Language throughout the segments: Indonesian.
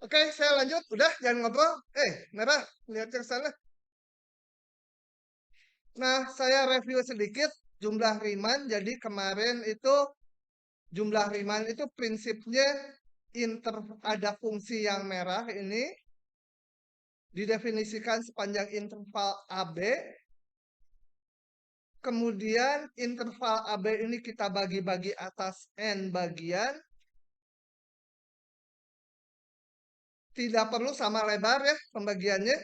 Oke, saya lanjut. Udah, jangan ngobrol. Merah, lihat ke sana. Nah, saya review sedikit jumlah Riemann. Jadi kemarin itu jumlah Riemann itu prinsipnya ada fungsi yang merah ini didefinisikan sepanjang interval AB. Kemudian interval AB ini kita bagi-bagi atas N bagian. Tidak perlu sama lebar ya pembagiannya.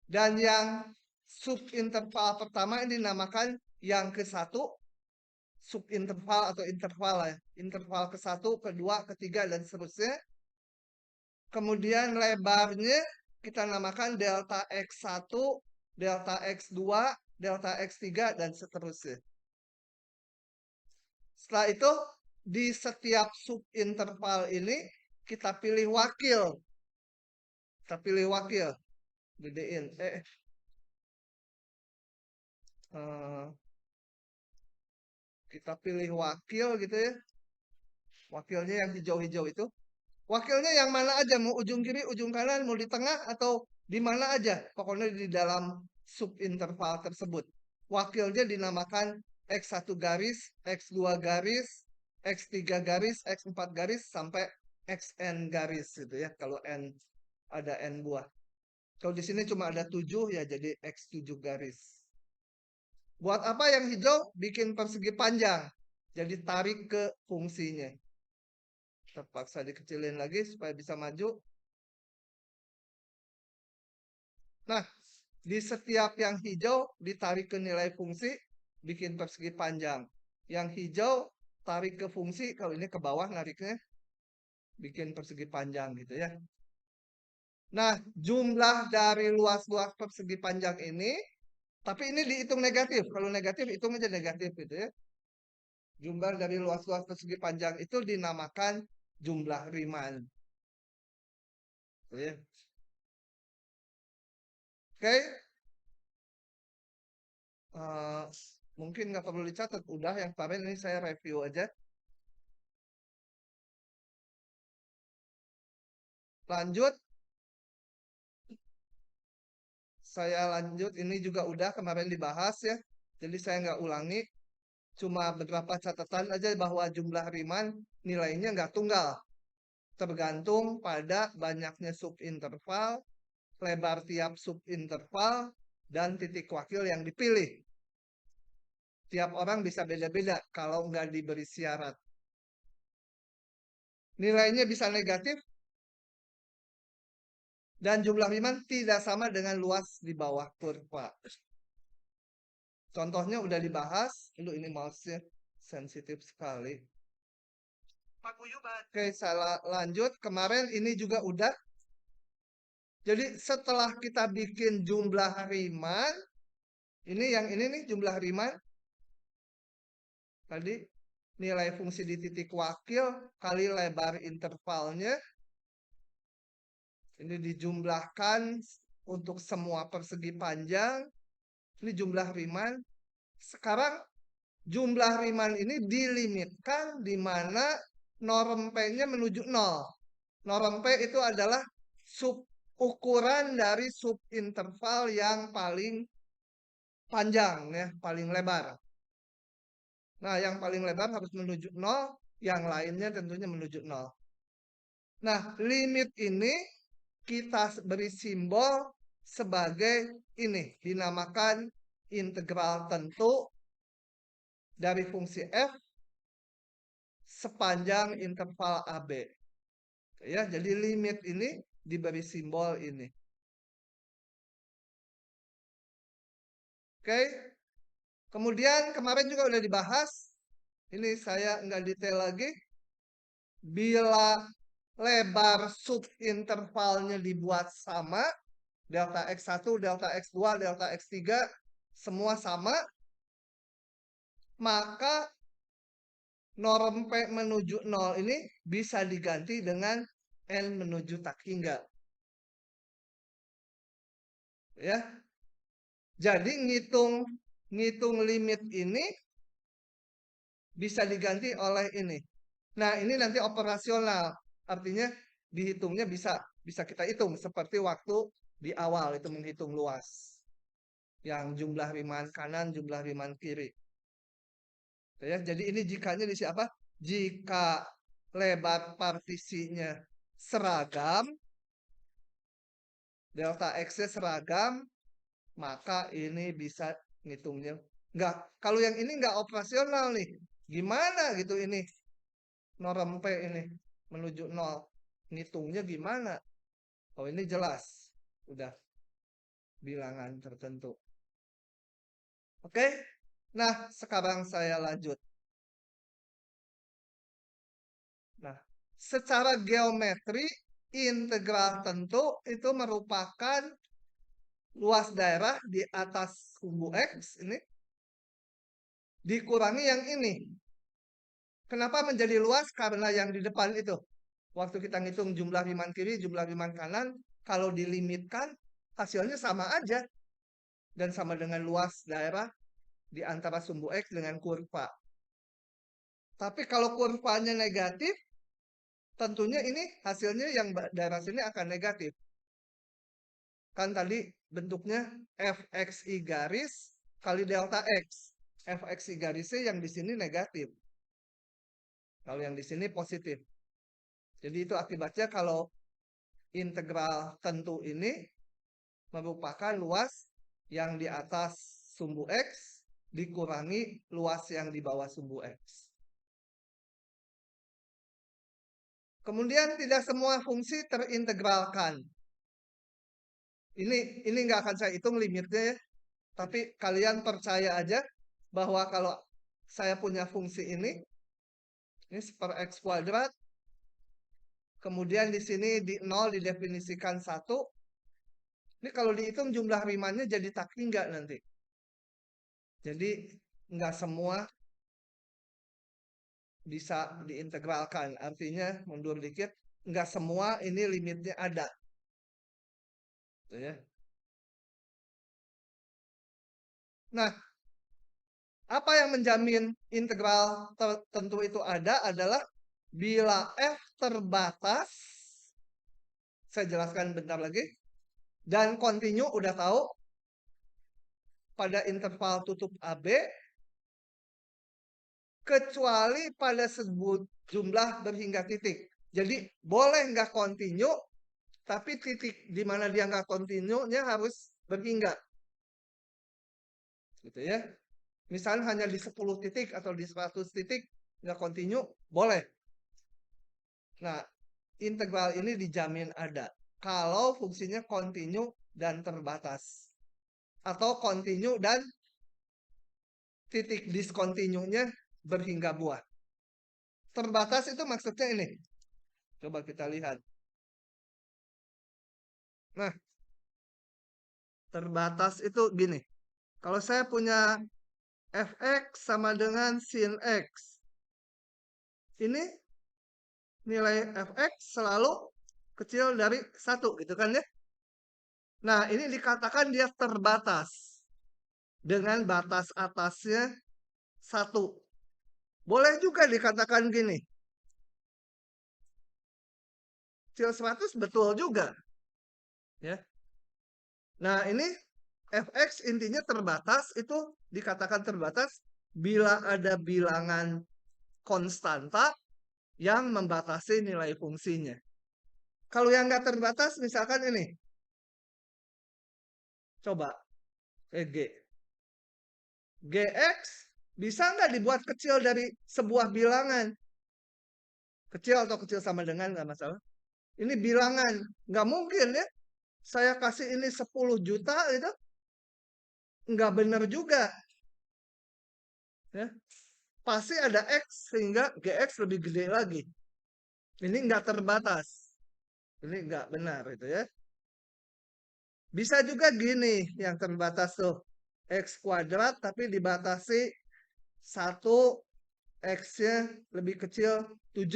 Dan yang subinterval pertama ini dinamakan yang ke-1. Subinterval atau interval ya. Interval ke-1, kedua, ketiga, dan seterusnya. Kemudian lebarnya kita namakan delta X1, delta X2, delta X3, dan seterusnya. Setelah itu, di setiap subinterval ini, kita pilih wakil. Kita pilih wakil. Gedein. Kita pilih wakil gitu ya. Wakilnya yang hijau-hijau itu. Wakilnya yang mana aja, mau ujung kiri, ujung kanan, mau di tengah, atau di mana aja. Pokoknya di dalam subinterval tersebut. Wakilnya dinamakan X1 garis, X2 garis, X3 garis, X4 garis, sampai Xn garis gitu ya. Kalau N ada N buah. Kalau di sini cuma ada 7 ya jadi X7 garis. Buat apa yang hijau? Bikin persegi panjang. Jadi tarik ke fungsinya. Terpaksa dikecilin lagi supaya bisa maju. Nah, di setiap yang hijau ditarik ke nilai fungsi, bikin persegi panjang. Yang hijau tarik ke fungsi, kalau ini ke bawah nariknya, bikin persegi panjang gitu ya. Nah, jumlah dari luas-luas persegi panjang ini, tapi ini dihitung negatif. Kalau negatif, hitung aja negatif gitu ya. Jumlah dari luas-luas persegi panjang itu dinamakan jumlah Riemann. Ya. Oke, mungkin nggak perlu dicatat. Udah yang kemarin ini saya review aja. Lanjut. Saya lanjut. Ini juga udah kemarin dibahas ya. Jadi saya nggak ulangi. Cuma beberapa catatan aja bahwa jumlah Riemann nilainya nggak tunggal. Tergantung pada banyaknya subinterval, lebar tiap subinterval, dan titik wakil yang dipilih. Tiap orang bisa beda-beda kalau nggak diberi syarat. Nilainya bisa negatif, dan jumlah Riemann tidak sama dengan luas di bawah kurva. Contohnya udah dibahas. Ini mouse-nya sensitif sekali. Oke, saya lanjut. Kemarin ini juga udah. Jadi setelah kita bikin jumlah Riemann, ini yang ini nih jumlah Riemann. Tadi nilai fungsi di titik wakil kali lebar intervalnya. Ini dijumlahkan untuk semua persegi panjang. Ini jumlah Riemann. Sekarang jumlah Riemann ini dilimitkan di mana norm P-nya menuju 0. Norm P itu adalah ukuran dari subinterval yang paling panjang ya, paling lebar. Nah, yang paling lebar harus menuju 0, yang lainnya tentunya menuju 0. Nah, limit ini kita beri simbol sebagai ini, dinamakan integral tentu dari fungsi f sepanjang interval AB. Ya, jadi limit ini diberi simbol ini. Oke. Kemudian kemarin juga udah dibahas. Ini saya nggak detail lagi. Bila lebar subintervalnya dibuat sama, delta X1, delta X2, delta X3, semua sama, maka norm P menuju 0 ini bisa diganti dengan N menuju tak hingga. Ya. Jadi ngitung limit ini bisa diganti oleh ini. Nah, ini nanti operasional. Artinya dihitungnya bisa kita hitung seperti waktu di awal itu menghitung luas. Yang jumlah riman kanan, jumlah riman kiri. Ya, jadi ini jikanya di apa? Jika lebar partisinya seragam, delta X-nya seragam, maka ini bisa ngitungnya. Enggak, kalau yang ini enggak operasional nih. Gimana gitu ini? Norm P ini menuju 0. Ngitungnya gimana? Oh, ini jelas. Udah bilangan tertentu. Oke? Nah, sekarang saya lanjut. Nah, secara geometri, integral tentu itu merupakan luas daerah di atas sumbu X ini dikurangi yang ini. Kenapa menjadi luas? Karena yang di depan itu. Waktu kita ngitung jumlah riman kiri, jumlah riman kanan, kalau dilimitkan, hasilnya sama aja. Dan sama dengan luas daerah di antara sumbu X dengan kurva. Tapi kalau kurvanya negatif, tentunya ini hasilnya yang daerah sini akan negatif. Kan tadi bentuknya fxi garis kali delta x. Fxi garisnya yang di sini negatif. Kalau yang di sini positif. Jadi itu akibatnya kalau integral tentu ini merupakan luas yang di atas sumbu X dikurangi luas yang di bawah sumbu X. Kemudian tidak semua fungsi terintegralkan. Ini nggak akan saya hitung limitnya ya. Tapi kalian percaya aja bahwa kalau saya punya fungsi ini per X kuadrat, kemudian di sini di 0 didefinisikan 1. Ini kalau dihitung jumlah rimannya jadi taki nggak nanti. Jadi nggak semua bisa diintegralkan. Artinya mundur dikit, nggak semua ini limitnya ada. Gitu ya. Nah, apa yang menjamin integral tertentu itu ada adalah bila F terbatas, saya jelaskan bentar lagi, dan kontinu udah tahu, pada interval tutup AB, kecuali pada sebut jumlah berhingga titik. Jadi boleh nggak kontinu, tapi titik di mana dia nggak kontinunya harus berhingga. Gitu ya. Misalnya hanya di 10 titik atau di 100 titik nggak kontinu, boleh. Nah, integral ini dijamin ada kalau fungsinya kontinu dan terbatas. Atau kontinu dan titik diskontinunya berhingga buah. Terbatas itu maksudnya ini. Coba kita lihat. Nah, terbatas itu gini. Kalau saya punya fx sama dengan sin x. Ini nilai fx selalu kecil dari 1 gitu kan ya. Nah, ini dikatakan dia terbatas. Dengan batas atasnya 1. Boleh juga dikatakan gini. Kecil 100 betul juga. Ya. Nah, ini fx intinya terbatas, itu dikatakan terbatas bila ada bilangan konstanta yang membatasi nilai fungsinya. Kalau yang nggak terbatas, misalkan ini. Coba, G. Gx bisa nggak dibuat kecil dari sebuah bilangan? Kecil atau kecil sama dengan, nggak masalah. Ini bilangan, nggak mungkin ya. Saya kasih ini 10 juta itu nggak benar juga. Ya. Pasti ada X sehingga GX lebih gede lagi. Ini nggak terbatas. Ini nggak benar itu ya. Bisa juga gini yang terbatas tuh. X kuadrat tapi dibatasi 1 X-nya lebih kecil 7.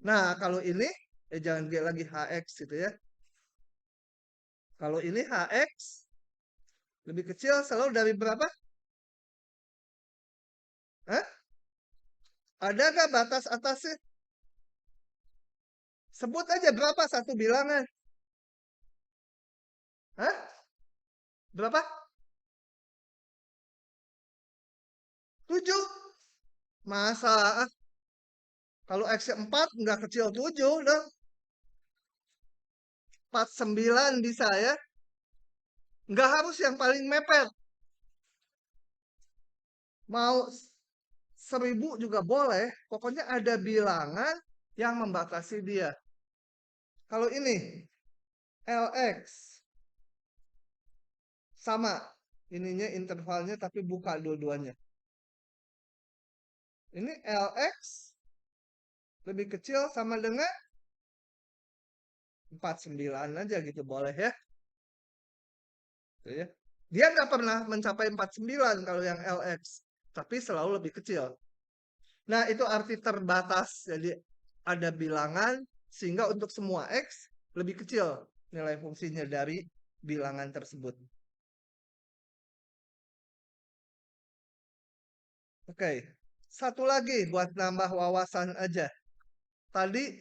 Nah, kalau ini jangan lihat lagi HX gitu ya. Kalau ini HX lebih kecil selalu dari berapa? Hah? Ada nggak batas atasnya? Sebut aja berapa satu bilangan. Hah? Berapa? 7. Masa? Kalau X 4 nggak kecil 7 dong. 49 bisa ya. Nggak harus yang paling mepet. Mau 1000 juga boleh. Pokoknya ada bilangan yang membatasi dia. Kalau ini LX sama. Ininya intervalnya tapi buka dua-duanya. Ini LX lebih kecil sama dengan 49 aja gitu boleh ya. Gitu ya. Dia nggak pernah mencapai 49 kalau yang LX. Tapi selalu lebih kecil. Nah, itu arti terbatas. Jadi ada bilangan sehingga untuk semua X lebih kecil nilai fungsinya dari bilangan tersebut. Oke, satu lagi buat nambah wawasan aja. Tadi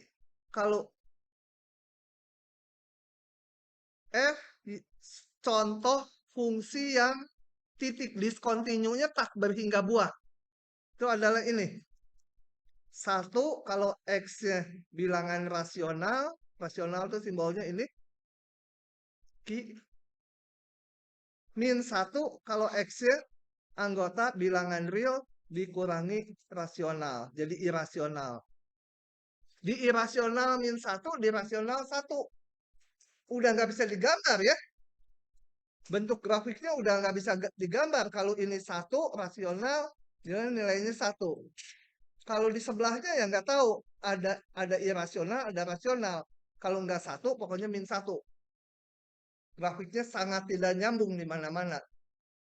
kalau F contoh fungsi yang titik diskontinunya tak berhingga buah. Itu adalah ini. Satu, kalau X-nya bilangan rasional, rasional itu simbolnya ini. Min 1 kalau X-nya anggota bilangan real dikurangi rasional. Jadi irasional. Di irasional min 1, di rasional 1. Udah nggak bisa digambar ya. Bentuk grafiknya udah nggak bisa digambar. Kalau ini 1 rasional, nilainya 1. Kalau di sebelahnya ya nggak tahu. Ada irasional, ada rasional. Kalau nggak 1, pokoknya min 1. Grafiknya sangat tidak nyambung di mana-mana.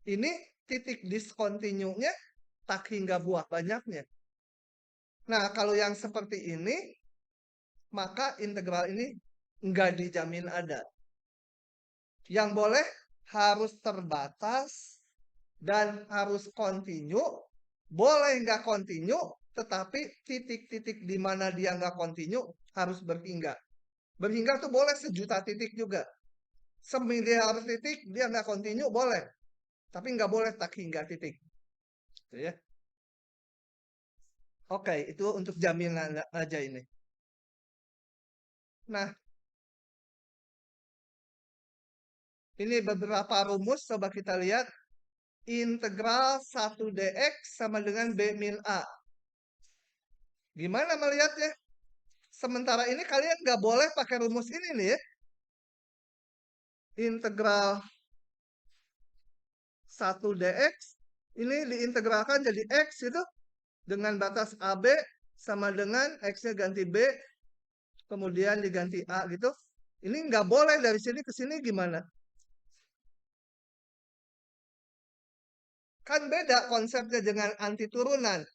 Ini titik diskontinunya tak hingga buah banyaknya. Nah, kalau yang seperti ini, maka integral ini nggak dijamin ada. Yang boleh harus terbatas dan harus kontinu. Boleh nggak kontinu, tetapi titik-titik di mana dia nggak kontinu harus berhingga. Berhingga tuh boleh sejuta titik juga. Semiliar titik dia nggak kontinu boleh. Tapi nggak boleh tak hingga titik. Gitu ya. Oke, itu untuk jaminan aja ini. Nah, ini beberapa rumus, coba kita lihat. Integral 1 dx sama dengan b min a. Gimana melihatnya? Sementara ini kalian nggak boleh pakai rumus ini nih ya. Integral 1 dx, ini diintegralkan jadi x itu. Dengan batas AB sama dengan x-nya ganti b, kemudian diganti a gitu. Ini nggak boleh dari sini ke sini gimana? Kan beda konsepnya dengan anti turunan.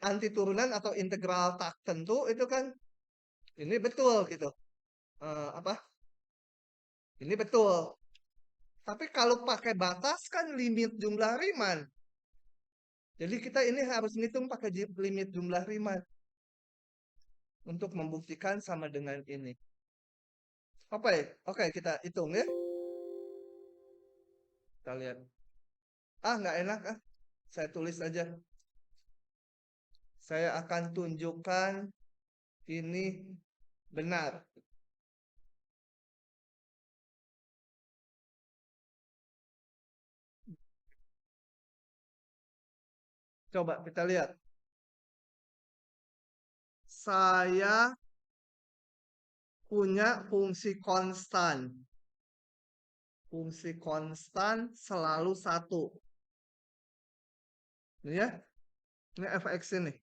Anti turunan atau integral tak tentu itu kan ini betul gitu. Apa? Ini betul. Tapi kalau pakai batas kan limit jumlah Riemann. Jadi kita ini harus ngitung pakai limit jumlah Riemann untuk membuktikan sama dengan ini. Oke, kita hitung ya. Kita lihat. Nggak enak ah. Saya tulis aja. Saya akan tunjukkan ini benar. Coba kita lihat. Saya punya fungsi konstan. Fungsi konstan selalu 1. Ini ya. Ini fx ini.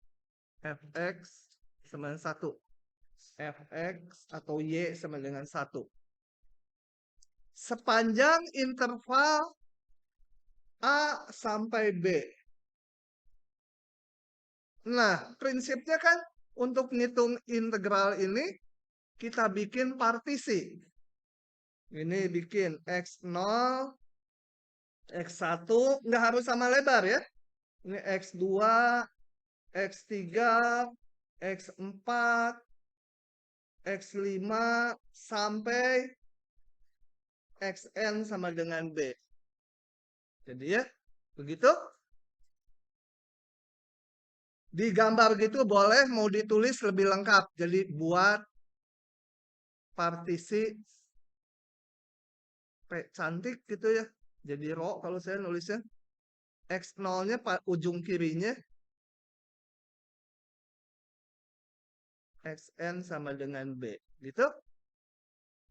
Fx sama dengan 1. Fx atau y sama dengan 1. Sepanjang interval A sampai B. Nah, prinsipnya kan untuk ngitung integral ini kita bikin partisi. Ini bikin X0, X1, nggak harus sama lebar ya. Ini X2, X3, X4, X5 sampai XN sama dengan B. Jadi ya, begitu. Di gambar gitu boleh mau ditulis lebih lengkap. Jadi buat partisi cantik gitu ya. Jadi ro kalau saya nulisnya. X0-nya ujung kirinya. XN sama dengan B. Gitu.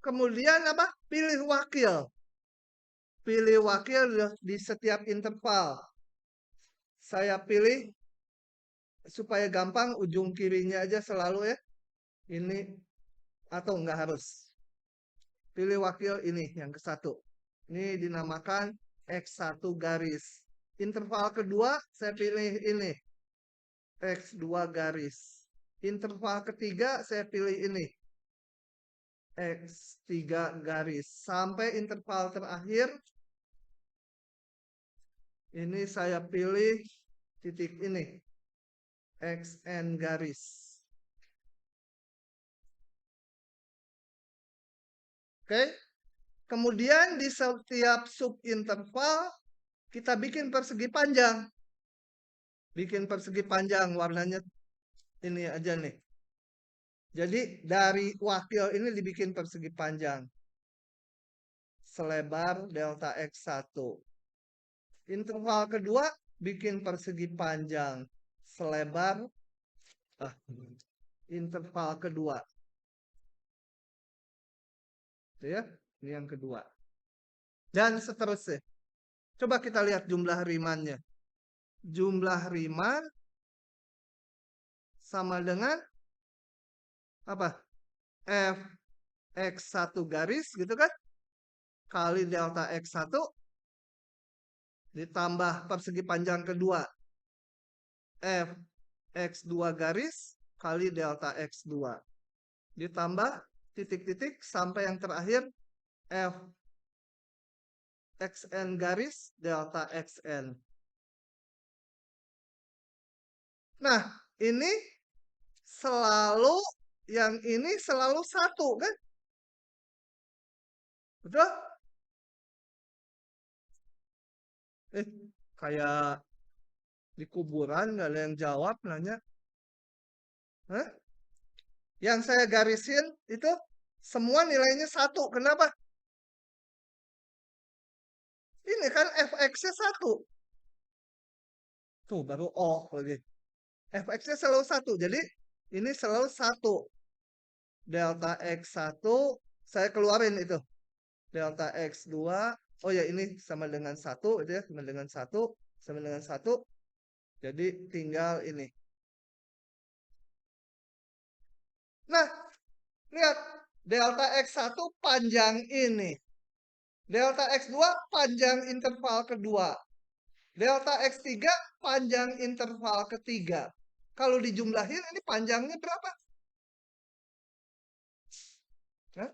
Kemudian apa? Pilih wakil. Pilih wakil di setiap interval. Saya pilih supaya gampang ujung kirinya aja selalu ya. Ini atau enggak harus. Pilih wakil ini yang ke-1. Ini dinamakan X1 garis. Interval kedua saya pilih ini. X2 garis. Interval ketiga saya pilih ini. X3 garis. Sampai interval terakhir ini saya pilih titik ini. XN garis. Oke. Kemudian di setiap subinterval kita bikin persegi panjang. Bikin persegi panjang warnanya ini aja nih. Jadi dari wakil ini dibikin persegi panjang. Selebar delta X1. Interval kedua bikin persegi panjang. Selebar interval kedua. Itu ya, ini yang kedua. Dan seterusnya. Coba kita lihat jumlah rimannya. Jumlah riman sama dengan apa? F X1 garis gitu kan? Kali delta X1 ditambah persegi panjang kedua. F X2 garis kali delta X2. Ditambah titik-titik sampai yang terakhir F XN garis delta XN. Nah, ini selalu yang ini selalu 1 kan? Betul? Kayak di kuburan nggak ada yang jawab nanya. Hah? Yang saya garisin itu semua nilainya 1. Kenapa? Ini kan fx-nya 1. Tuh baru O lagi. Fx-nya selalu 1. Jadi ini selalu 1. Delta X1 saya keluarin itu. Delta X2. Oh ya ini sama dengan 1 itu ya, sama dengan 1, sama dengan 1. Jadi tinggal ini. Nah, lihat delta X1 panjang ini. Delta X2 panjang interval kedua. Delta X3 panjang interval ketiga. Kalau dijumlahin ini panjangnya berapa? Nah,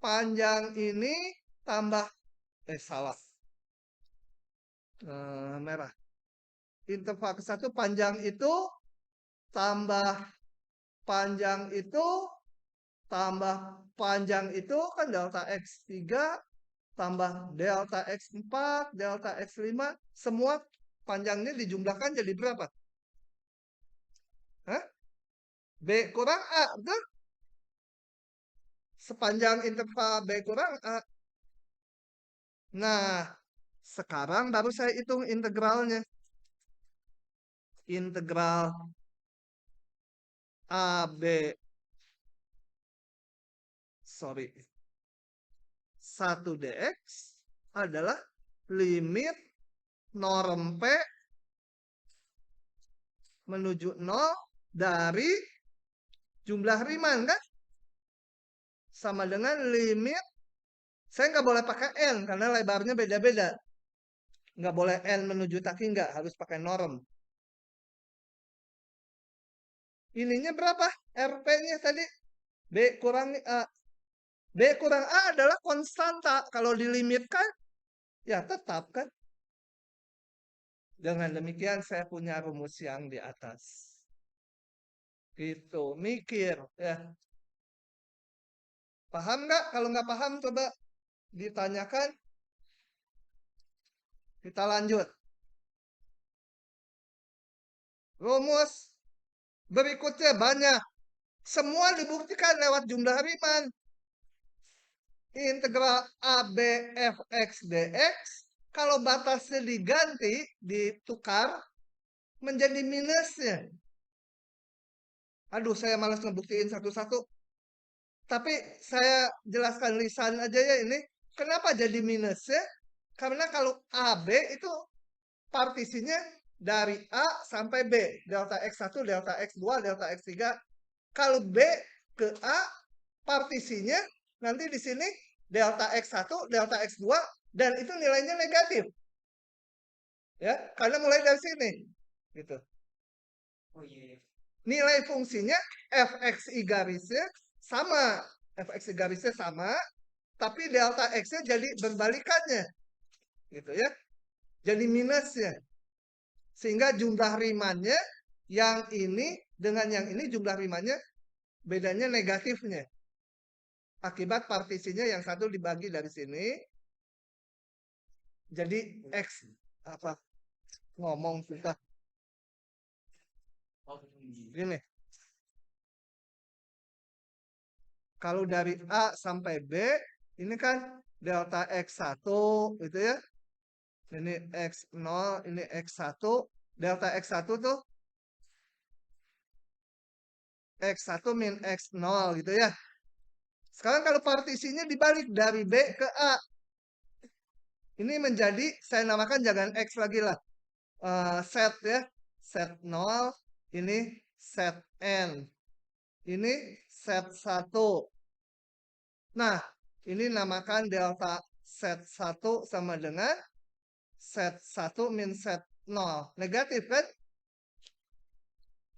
panjang ini tambah salah. Merah. Interval ke-1 panjang itu tambah panjang itu tambah panjang itu kan delta X3 tambah delta X4, delta X5, semua panjangnya dijumlahkan jadi berapa? Hah? B kurang A, betul? Sepanjang interval B kurang A. Nah, sekarang baru saya hitung integralnya. Integral AB, sorry, 1 dx adalah limit norm P menuju 0 dari jumlah Riemann kan? Sama dengan limit, saya nggak boleh pakai N karena lebarnya beda-beda. Nggak boleh N menuju taki, nggak, harus pakai norm. Ininya berapa? RP-nya tadi? B kurang A. B kurang A adalah konstanta. Kalau dilimitkan, ya tetap kan? Dengan demikian saya punya rumus yang di atas. Gitu, mikir ya. Paham nggak? Kalau nggak paham coba ditanyakan. Kita lanjut. Rumus berikutnya banyak. Semua dibuktikan lewat jumlah Riemann. Integral AB fx dx. Kalau batasnya diganti, ditukar menjadi minusnya. Aduh, saya malas ngebuktiin satu-satu. Tapi saya jelaskan lisan aja ya ini. Kenapa jadi minusnya? Karena kalau AB itu partisinya dari A sampai B. Delta X1, delta X2, delta X3. Kalau B ke A, partisinya nanti di sini delta X1, delta X2, dan itu nilainya negatif. Ya, karena mulai dari sini. Gitu. Oh iya. Nilai fungsinya fxi garisnya sama. Fxi garisnya sama, tapi delta X-nya jadi berbalikannya. Gitu ya. Jadi minusnya. Sehingga jumlah Riemannnya yang ini dengan yang ini jumlah Riemannnya bedanya negatifnya. Akibat partisinya yang satu dibagi dari sini. Jadi X apa ngomong kita gini. Kalau dari A sampai B ini kan delta X1 gitu ya. Ini X0, ini X1. Delta X1 tuh X1 min X0 gitu ya. Sekarang kalau partisinya dibalik dari B ke A. Ini menjadi, saya namakan jangan X lagi lah. Set ya. Set 0, ini set N. Ini set 1. Nah, ini namakan delta set 1 sama dengan set 1 min set 0. Negatif kan?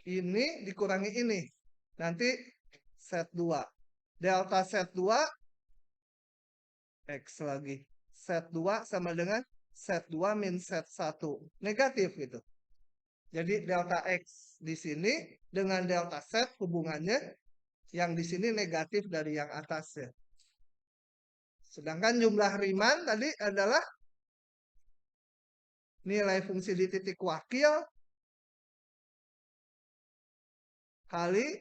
Ini dikurangi ini. Nanti set 2. Delta set 2 X lagi. Set 2 sama dengan set 2 min set 1. Negatif gitu. Jadi delta X di sini dengan delta set hubungannya yang di sini negatif dari yang atasnya. Sedangkan jumlah Riemann tadi adalah nilai fungsi di titik wakil kali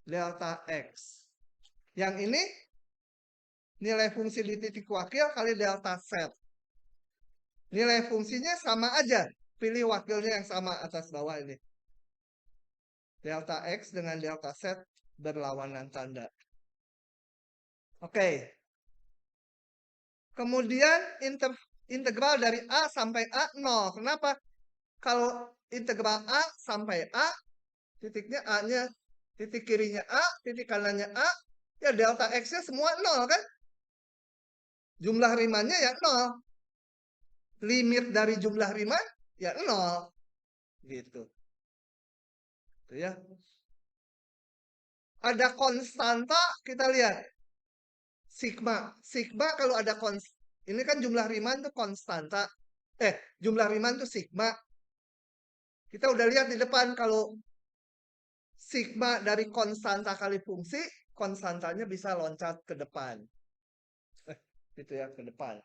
delta X. Yang ini nilai fungsi di titik wakil kali delta set. Nilai fungsinya sama aja. Pilih wakilnya yang sama atas bawah ini. Delta X dengan delta set berlawanan tanda. Oke. Kemudian integral dari A sampai A 0. Kenapa? Kalau integral A sampai A, titiknya A-nya, titik kirinya A, titik kanannya A, ya delta X-nya semua 0 kan? Jumlah Riemannnya ya 0. Limit dari jumlah Riemann ya 0. Gitu. Tuh ya. Ada konstanta, kita lihat. Sigma. Sigma kalau ada ini kan jumlah Riemann itu konstanta. Jumlah Riemann itu sigma. Kita udah lihat di depan kalau sigma dari konstanta kali fungsi, konstantanya bisa loncat ke depan. Gitu ya, ke depan.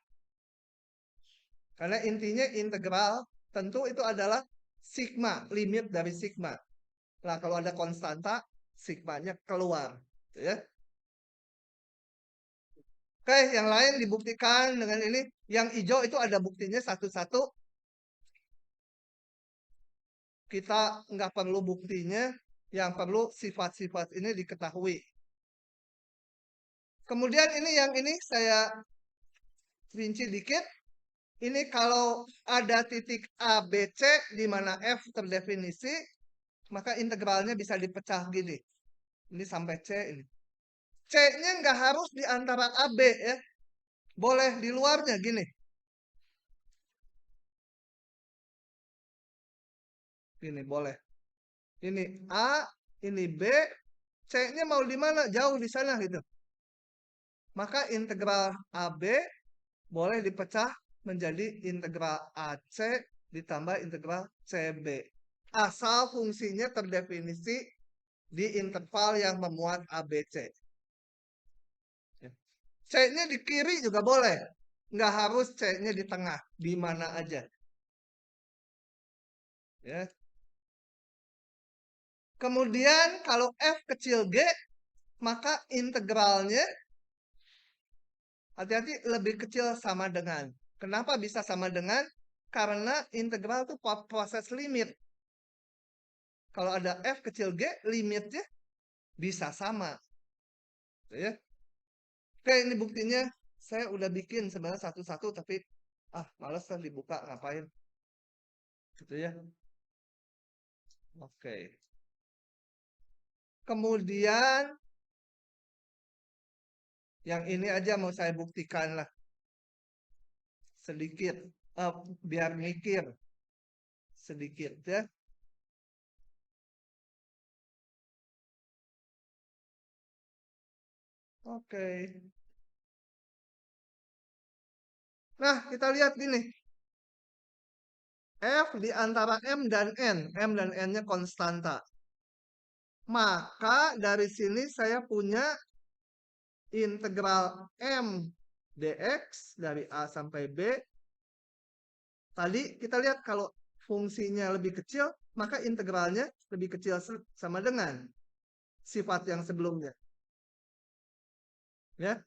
Karena intinya integral tentu itu adalah sigma, limit dari sigma. Nah, kalau ada konstanta, sigmanya keluar. Gitu ya. Oke, yang lain dibuktikan dengan ini. Yang hijau itu ada buktinya satu-satu. Kita nggak perlu buktinya, yang perlu sifat-sifat ini diketahui. Kemudian yang ini saya rinci dikit. Ini kalau ada titik A, B, C, di mana F terdefinisi, maka integralnya bisa dipecah gini. Ini sampai C ini. C-nya nggak harus di antara A, B ya. Boleh di luarnya gini. Ini boleh. Ini A, ini B, C-nya mau di mana? Jauh di sana gitu. Maka integral AB boleh dipecah menjadi integral AC ditambah integral CB. Asal fungsinya terdefinisi di interval yang memuat ABC. C-nya di kiri juga boleh. Nggak harus C-nya di tengah. Di mana aja. Ya. Kemudian kalau F kecil G, maka integralnya hati-hati lebih kecil sama dengan. Kenapa bisa sama dengan? Karena integral itu proses limit. Kalau ada F kecil G, limitnya bisa sama. Ya. Oke, ini buktinya. Saya udah bikin sebenarnya satu-satu, tapi males lah dibuka, ngapain. Gitu ya. Oke. Kemudian, yang ini aja mau saya buktikan lah. Sedikit. Biar mikir. Sedikit ya. Oke. Nah, kita lihat gini. F di antara M dan N. M dan N-nya konstanta. Maka dari sini saya punya integral M dx dari A sampai B. Tadi kita lihat kalau fungsinya lebih kecil, maka integralnya lebih kecil sama dengan sifat yang sebelumnya. Ya.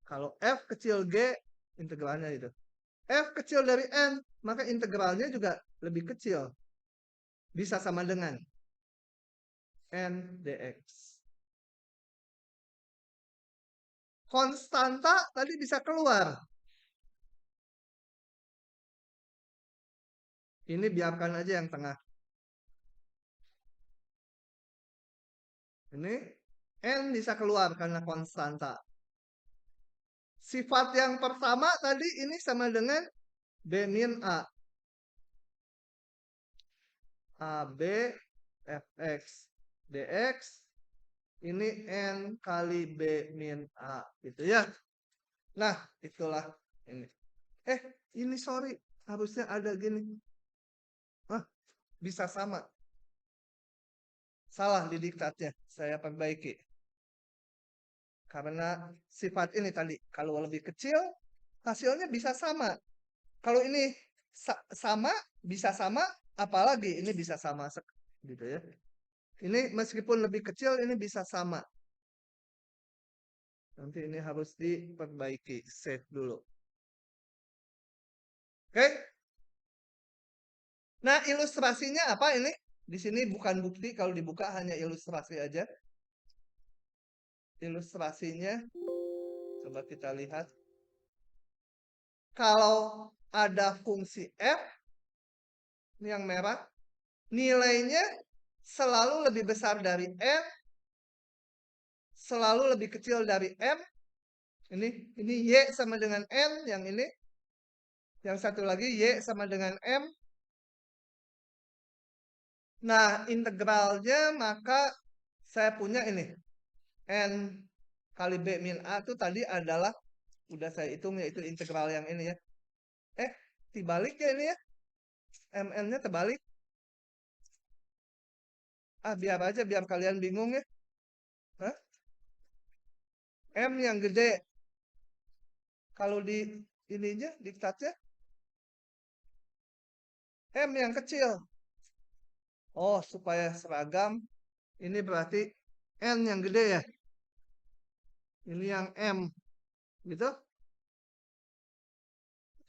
Kalau F kecil G, integralnya itu. F kecil dari N, maka integralnya juga lebih kecil. Bisa sama dengan N dx. Konstanta tadi bisa keluar. Ini biarkan aja yang tengah. Ini N bisa keluar karena konstanta. Sifat yang pertama tadi ini sama dengan B min A. AB Fx dx ini N kali B min A. Gitu ya. Nah, itulah ini. Ini sorry. Harusnya ada gini. Bisa sama. Salah di diktatnya. Saya perbaiki. Karena sifat ini tadi. Kalau lebih kecil, hasilnya bisa sama. Kalau ini sama, bisa sama, apalagi ini bisa sama. Gitu ya. Ini meskipun lebih kecil, ini bisa sama. Nanti ini harus diperbaiki. Save dulu. Oke. Nah, ilustrasinya apa ini? Di sini bukan bukti, kalau dibuka hanya ilustrasi aja. Ilustrasinya, coba kita lihat. Kalau ada fungsi F, ini yang merah, nilainya selalu lebih besar dari N, selalu lebih kecil dari M. Ini Y sama dengan N, yang ini. Yang satu lagi Y sama dengan M. Nah, integralnya maka saya punya ini. N kali B min A itu tadi adalah, udah saya hitung ya, itu integral yang ini ya. Dibalik ya ini ya. MN-nya terbalik. Biar aja, biar kalian bingung ya. M yang gede. Kalau di ininya, diktatnya, M yang kecil. Oh, supaya seragam, ini berarti N yang gede ya. Ini yang M. Gitu.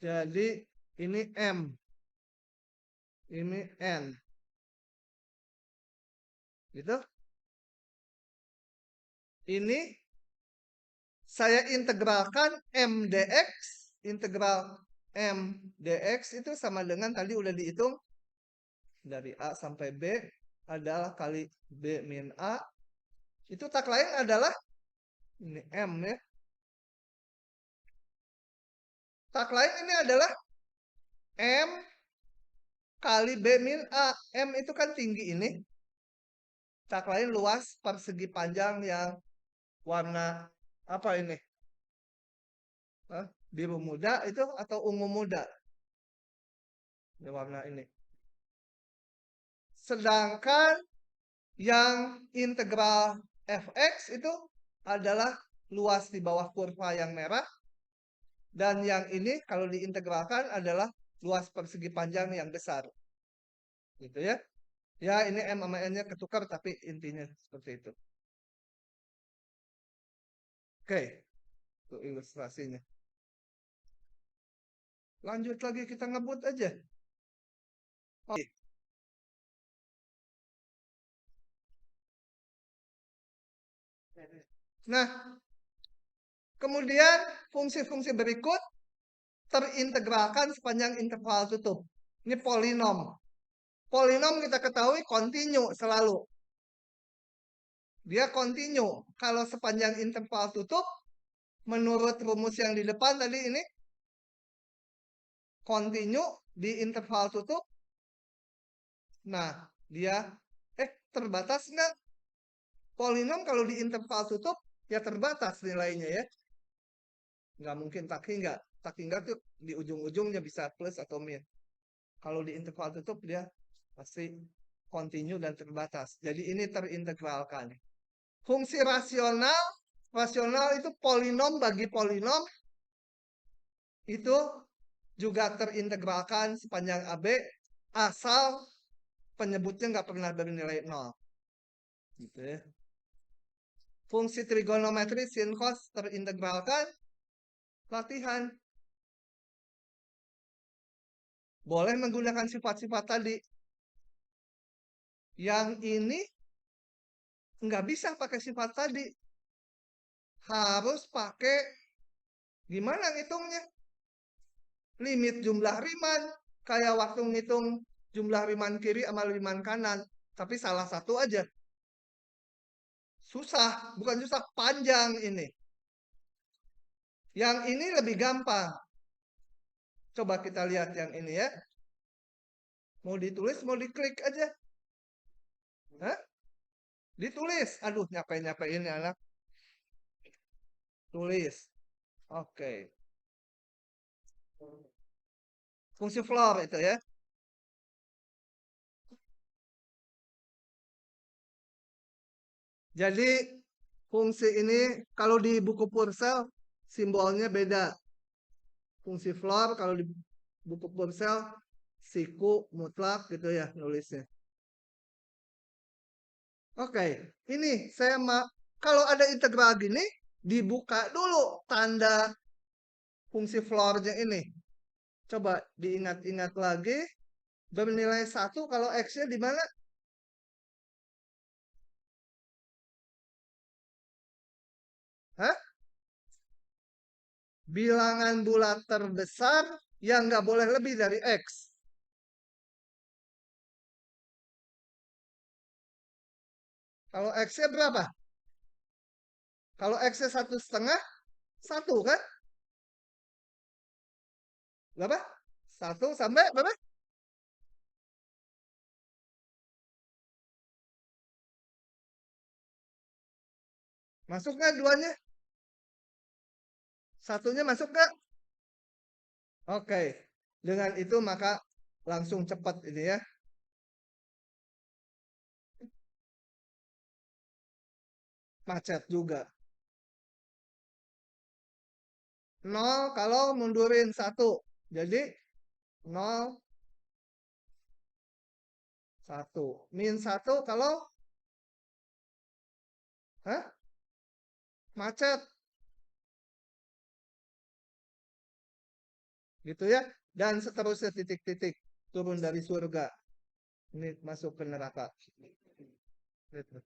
Jadi, ini M. Ini N. Gitu. Ini saya integralkan M dx. Integral M dx itu sama dengan tadi udah dihitung. Dari A sampai B adalah kali B min A. Itu tak lain adalah ini M ya. Tak lain ini adalah M kali B min A. M itu kan tinggi ini. Tak lain luas persegi panjang yang warna apa ini? Biru muda itu atau ungu muda? Ini warna ini. Sedangkan yang integral fx itu adalah luas di bawah kurva yang merah. Dan yang ini kalau diintegralkan adalah luas persegi panjang yang besar. Gitu ya. Ya ini M sama N-nya ketukar tapi intinya seperti itu. Oke, itu ilustrasinya. Lanjut lagi kita ngebut aja. Oke. Nah, kemudian fungsi-fungsi berikut terintegralkan sepanjang interval tutup. Ini polinom. Polinom kita ketahui kontinu selalu. Dia kontinu. Kalau sepanjang interval tutup, menurut rumus yang di depan tadi ini, kontinu di interval tutup. Nah, dia, terbatas nggak? Polinom kalau di interval tutup, ya terbatas nilainya ya. Nggak mungkin tak hingga. Tak hingga tuh di ujung-ujungnya bisa plus atau min. Kalau di interval tutup dia pasti kontinu dan terbatas. Jadi ini terintegralkan. Fungsi rasional, rasional itu polinom bagi polinom itu juga terintegralkan sepanjang AB asal penyebutnya nggak pernah bernilai 0. Gitu ya. Fungsi trigonometri sin cos terintegralkan. Latihan. Boleh menggunakan sifat-sifat tadi. Yang ini nggak bisa pakai sifat tadi. Harus pakai gimana ngitungnya? Limit jumlah Riemann. Kayak waktu ngitung jumlah Riemann kiri sama Riemann kanan. Tapi salah satu aja. Susah. Bukan susah, panjang ini. Yang ini lebih gampang. Coba kita lihat yang ini ya. Mau ditulis, mau diklik aja. Hah? Ditulis. Aduh, nyapa ini anak. Tulis. Oke. Fungsi floor itu ya. Jadi fungsi ini kalau di buku Purcell simbolnya beda. Fungsi floor kalau di buku Purcell siku mutlak gitu ya nulisnya. Oke, ini saya kalau ada integral gini dibuka dulu tanda fungsi floornya ini. Coba diingat-ingat lagi. Bernilai 1 kalau X-nya di mana? Hah? Bilangan bulat terbesar yang nggak boleh lebih dari X. Kalau X-nya berapa? Kalau X-nya 1,5, 1 kan? Berapa? 1 sampai berapa? Masuk nggak duanya? Satunya masuk nggak? Oke. Dengan itu maka langsung cepat ini ya. Macet juga. 0 kalau mundurin 1. Jadi 0, 1. Min 1 kalau macet. Gitu ya. Dan seterusnya titik-titik turun dari surga. Ini masuk ke neraka. Gitu.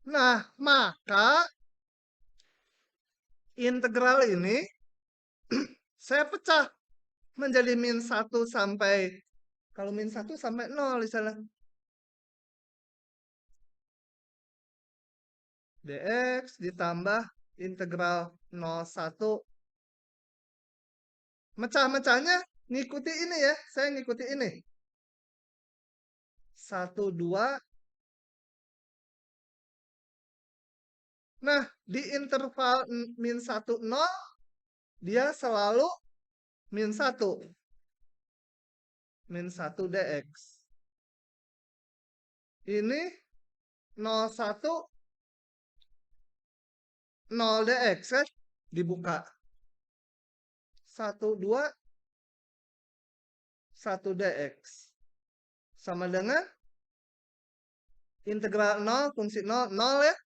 Nah, maka integral ini saya pecah menjadi min 1 sampai, kalau min 1 sampai 0 di sana. Dx ditambah integral 01. Mecah-mecahnya ngikuti ini ya. Saya ngikuti ini. 1, 2. Nah, di interval min 1, 0, dia selalu min 1. Min 1 dx. Ini 01 0 dx kan? Dibuka. 1, 2, 1 dx. Sama dengan integral 0, fungsi 0, 0 ya.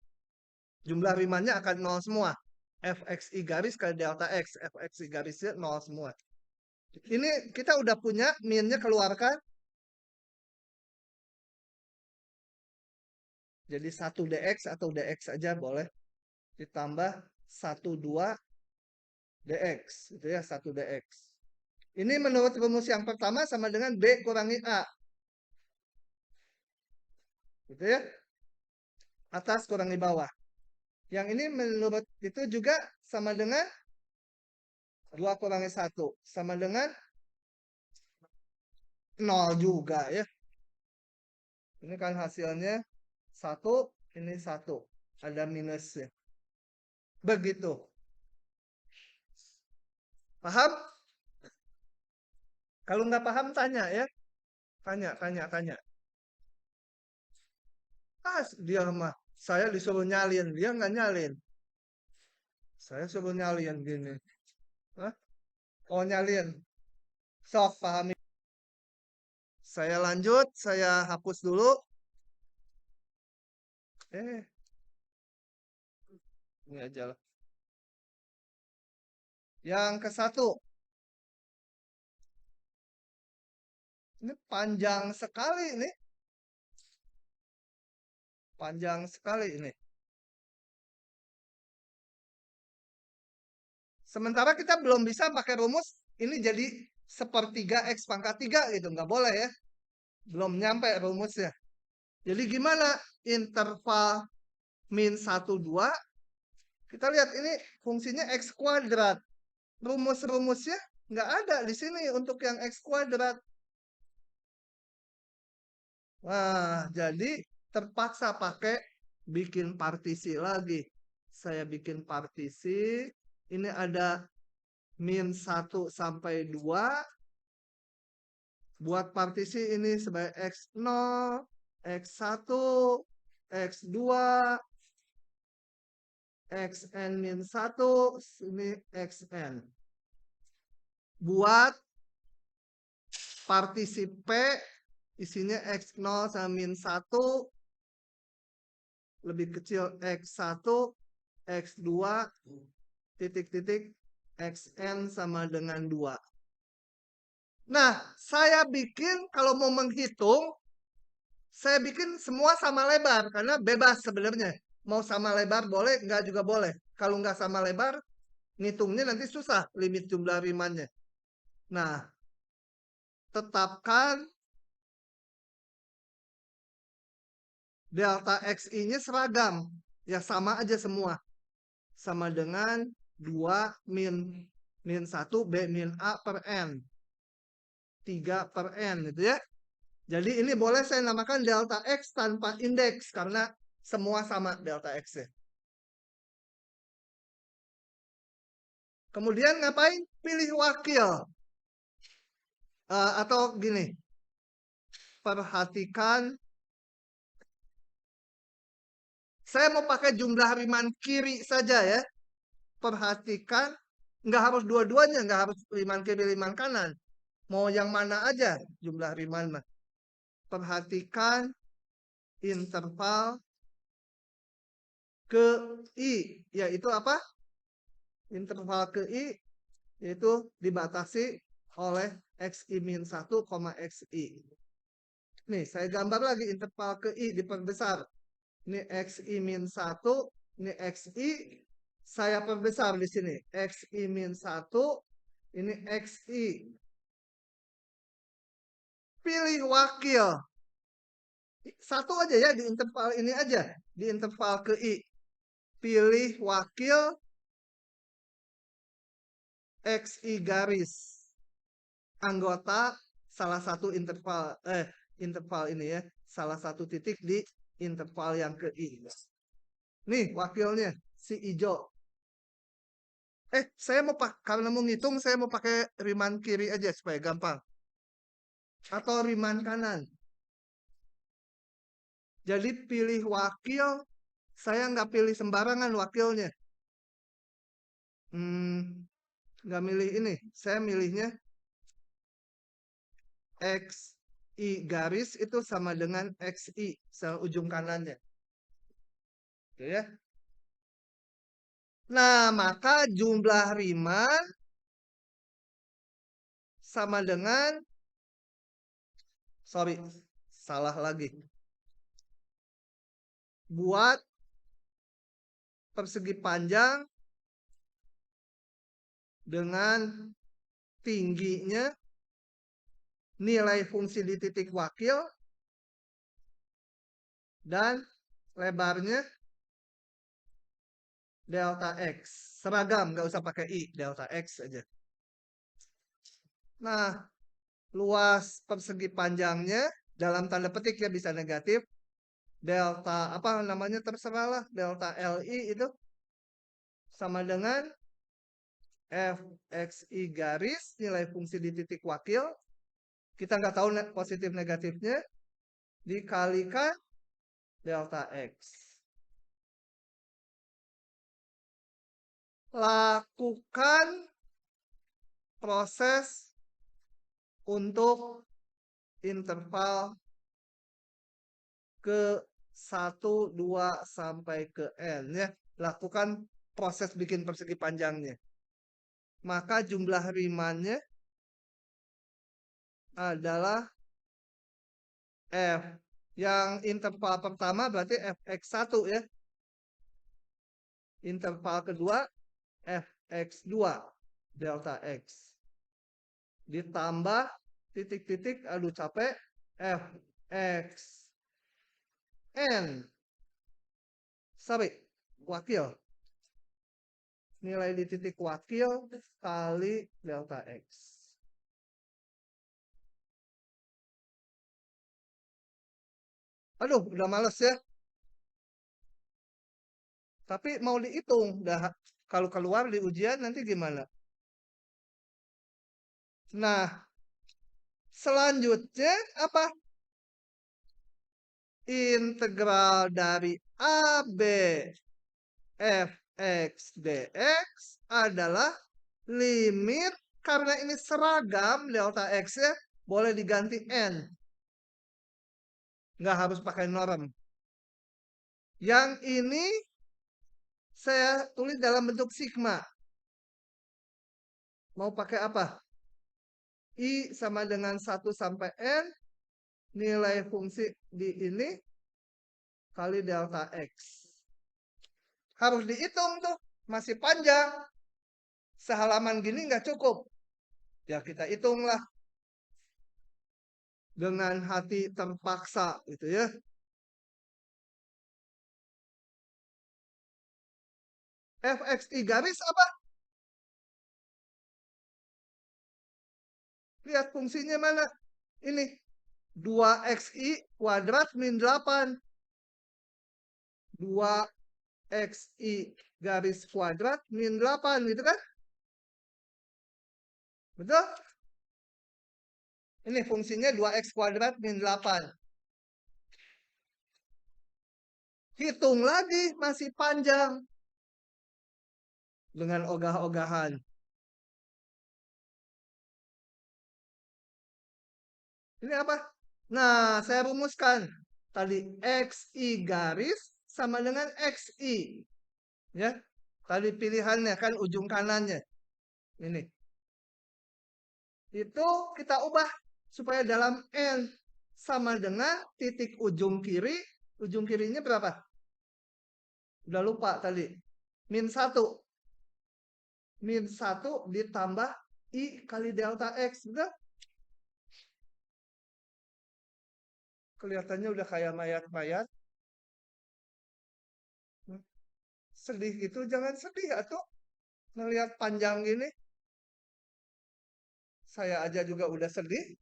Jumlah rimannya akan 0 semua. Fxi garis kali delta x. Fxi garisnya 0 semua. Ini kita udah punya minnya keluarkan. Jadi 1 dx atau dx saja boleh. Ditambah 1, 2 dx. Itu ya 1 dx. Ini menurut rumus yang pertama sama dengan B kurangi A. Gitu ya. Atas kurangi bawah. Yang ini menurut itu juga sama dengan 2 kurangi 1. Sama dengan 0 juga ya. Ini kan hasilnya 1, ini 1. Ada minusnya. Begitu. Paham? Kalau nggak paham tanya ya. Tanya. Dia mah. Saya disuruh nyalin. Dia nggak nyalin. Saya suruh nyalin gini. Hah? Oh nyalin. Sok pahami. Saya lanjut. Saya hapus dulu. Ini aja lah. Yang ke 1. Ini panjang sekali ini. Panjang sekali ini. Sementara kita belum bisa pakai rumus ini jadi sepertiga X pangkat 3 gitu. Nggak boleh ya. Belum nyampe rumusnya. Jadi gimana interval min 1, 2? Kita lihat ini fungsinya X kuadrat. Rumus-rumusnya nggak ada di sini untuk yang X kuadrat. Nah, jadi terpaksa pakai bikin partisi lagi. Saya bikin partisi. Ini ada min 1 sampai 2. Buat partisi ini sebagai X0, X1, X2, Xn min 1, ini Xn. Buat partisi P, isinya X0 sama min 1, lebih kecil X1, X2, titik-titik, Xn sama dengan 2. Nah, saya bikin, kalau mau menghitung, saya bikin semua sama lebar, karena bebas sebenarnya. Mau sama lebar boleh, enggak juga boleh. Kalau enggak sama lebar, ngitungnya nanti susah, limit jumlah rimannya. Nah, tetapkan delta XI-nya seragam. Ya sama aja semua. Sama dengan 2 min 1 B min A per N. 3 per N gitu ya. Jadi ini boleh saya namakan delta X tanpa indeks. Karena semua sama delta X-nya. Kemudian ngapain? Pilih wakil. Atau gini. Perhatikan. Saya mau pakai jumlah riman kiri saja ya. Perhatikan. Nggak harus dua-duanya. Nggak harus riman kiri, riman kanan. Mau yang mana aja jumlah riman. Perhatikan interval ke I. Yaitu apa? Interval ke I. Yaitu dibatasi oleh Xi-1, Xi. Nih, saya gambar lagi interval ke I diperbesar. Ini Xi-1, ini Xi. Saya perbesar di sini. Xi-1, ini Xi. Pilih wakil. Satu aja ya, di interval ini aja. Di interval ke I. Pilih wakil Xi garis. Anggota salah satu interval ini ya. Salah satu titik di interval yang ke I. Nih wakilnya, si hijau. Saya mau karena mau ngitung, saya mau pakai riman kiri aja supaya gampang. Atau riman kanan. Jadi pilih wakil, saya nggak pilih sembarangan wakilnya. nggak milih ini. Saya milihnya XI garis itu sama dengan XI ujung kanannya. Gitu ya. Nah, maka jumlah Riemann sama dengan, sorry, salah lagi. Buat persegi panjang dengan tingginya nilai fungsi di titik wakil dan lebarnya delta X. Seragam, nggak usah pakai I, delta X aja. Nah, luas persegi panjangnya dalam tanda petik ya bisa negatif. Delta, apa namanya terserah lah, delta LI itu sama dengan Fxi garis, nilai fungsi di titik wakil. Kita nggak tahu positif negatifnya. Dikalikan delta X. Lakukan proses untuk interval ke 1, 2, sampai ke N. Ya. Lakukan proses bikin persegi panjangnya. Maka jumlah Riemann-nya adalah F. Yang interval pertama berarti Fx1 ya. Interval kedua Fx2 delta X. Ditambah titik-titik, aduh capek, Fx N. Sorry, wakil. Nilai di titik wakil kali delta X. Aduh, udah males ya. Tapi mau dihitung, dah kalau keluar di ujian nanti gimana? Nah, selanjutnya apa? Integral dari AB Fx dx adalah limit, karena ini seragam delta X ya, boleh diganti N. Nggak harus pakai norm. Yang ini saya tulis dalam bentuk sigma. Mau pakai apa? I sama dengan 1 sampai N. Nilai fungsi di ini kali delta X. Harus dihitung tuh. Masih panjang. Sehalaman gini nggak cukup. Ya kita hitunglah. Dengan hati terpaksa gitu ya. Fxi garis apa? Lihat fungsinya mana? Ini 2xi kuadrat min 8. 2xi garis kuadrat min 8 gitu kan? Betul? Ini fungsinya 2x kuadrat min 8. Hitung lagi, masih panjang. Dengan ogah-ogahan. Ini apa? Nah, saya rumuskan. Tadi xi garis sama dengan xi. Ya. Tadi pilihannya kan ujung kanannya. Ini. Itu kita ubah supaya dalam N sama dengan titik ujung kiri. Ujung kirinya berapa? Udah lupa tadi. Min 1. Min 1 ditambah I kali delta X. Betul? Kelihatannya udah kayak mayat-mayat. Sedih gitu, jangan sedih atau ngelihat panjang gini. Saya aja juga udah sedih.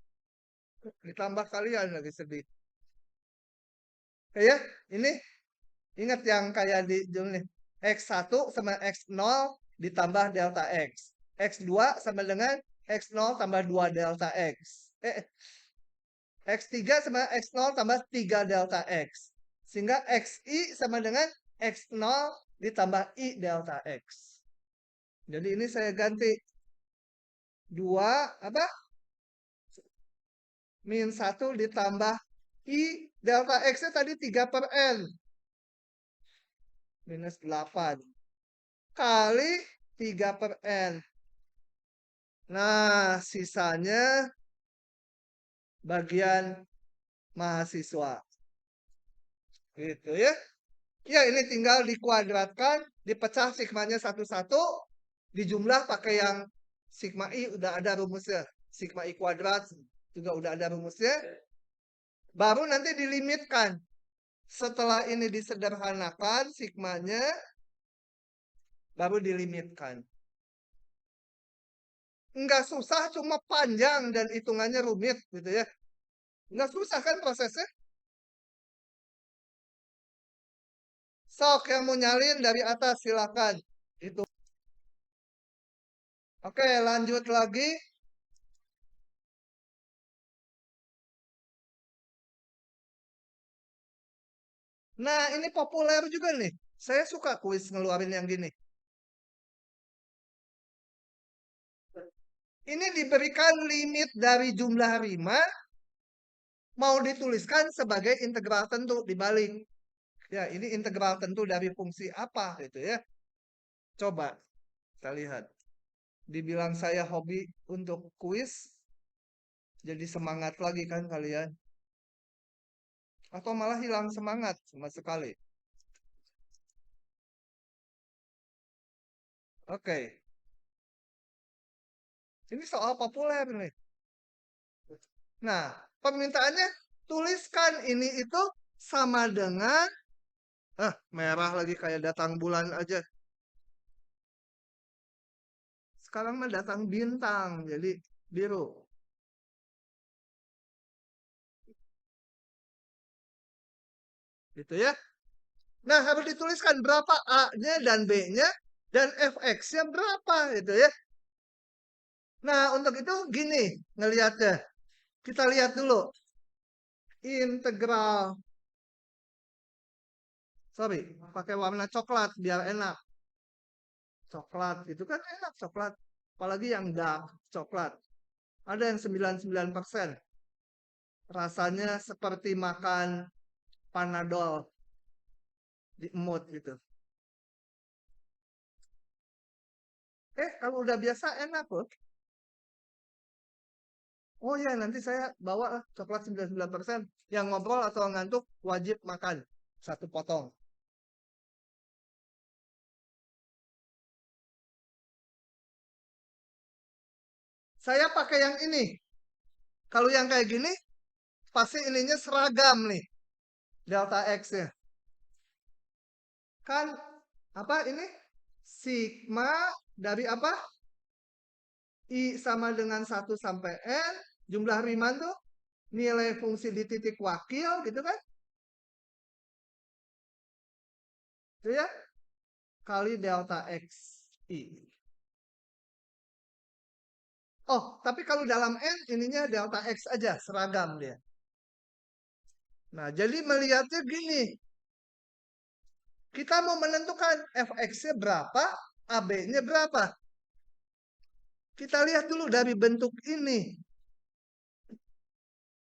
Ditambah kalian lagi sedih. Ya, ini ingat yang kayak di nih. X1 sama X0 ditambah delta X. X2 sama dengan X0 tambah 2 delta X. X3 sama X0 tambah 3 delta X. Sehingga XI sama dengan X0 ditambah I delta X. Jadi ini saya ganti 2 apa? Min 1 ditambah I delta X-nya tadi 3/N. Minus 8. Kali 3/N. Nah, sisanya bagian mahasiswa. Gitu ya. Ya, ini tinggal dikuadratkan, dipecah sigmanya satu-satu, dijumlah pakai yang sigma I udah ada rumusnya. Sigma I kuadrat juga udah ada rumusnya. Baru nanti dilimitkan. Setelah ini disederhanakan sigmanya, baru dilimitkan. Enggak susah, cuma panjang dan hitungannya rumit gitu ya. Enggak susah kan prosesnya? Sok yang mau nyalin dari atas silakan. Itu. Oke, lanjut lagi. Nah, ini populer juga nih. Saya suka kuis ngeluarin yang gini. Ini diberikan limit dari jumlah rima, mau dituliskan sebagai integral tentu dibalik. Ya, ini integral tentu dari fungsi apa gitu ya. Coba kita lihat. Dibilang saya hobi untuk kuis, jadi semangat lagi kan kalian. Atau malah hilang semangat sama sekali. Oke. Ini soal populer nih. Nah, permintaannya tuliskan ini itu sama dengan merah lagi kayak datang bulan aja. Sekarang mah datang bintang, jadi biru. Gitu ya. Nah, harus dituliskan berapa A-nya dan B-nya dan fx-nya berapa gitu ya. Nah, untuk itu gini ngelihatnya. Kita lihat dulu. Integral. Sorry, pakai warna coklat biar enak. Coklat itu kan enak coklat. Apalagi yang dark coklat. Ada yang 99%. Rasanya seperti makan panadol di emut gitu. Kalau udah biasa enak loh. Oh ya, nanti saya bawa coklat 99%. Yang ngobrol atau ngantuk wajib makan. Satu potong. Saya pakai yang ini. Kalau yang kayak gini, pasti ininya seragam nih. Delta X-nya. Kan, apa ini? Sigma dari apa? I sama dengan 1 sampai N. Jumlah Riemann tuh nilai fungsi di titik wakil gitu kan. Itu ya. Kali delta X I. Oh, tapi kalau dalam N ininya delta X aja, seragam dia. Nah, jadi melihatnya gini. Kita mau menentukan fx-nya berapa, AB-nya berapa. Kita lihat dulu dari bentuk ini.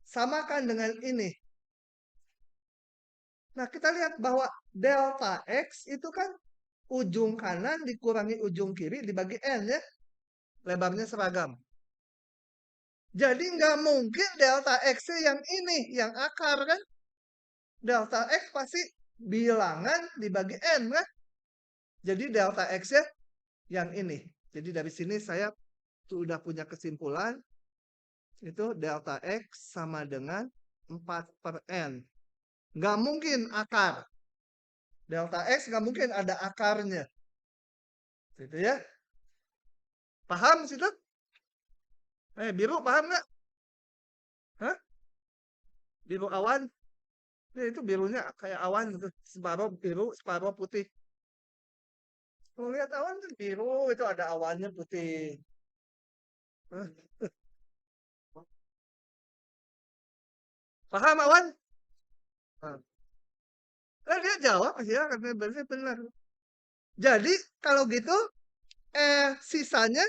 Samakan dengan ini. Nah, kita lihat bahwa delta X itu kan ujung kanan dikurangi ujung kiri dibagi N ya. Lebarnya seragam. Jadi nggak mungkin delta X yang ini, yang akar kan. Delta X pasti bilangan dibagi N kan. Jadi delta X-nya yang ini. Jadi dari sini saya sudah punya kesimpulan. Itu delta X sama dengan 4/N. Nggak mungkin akar. Delta X nggak mungkin ada akarnya. Gitu ya. Paham situ? Biru paham nggak? Hah? Biru awan? Itu birunya kayak awan gitu. Separuh biru, separuh putih. Kalau lihat awan kan biru, itu ada awannya putih. Hah? Paham awan? Dia jawab ya, katanya benar. Jadi kalau gitu Sisanya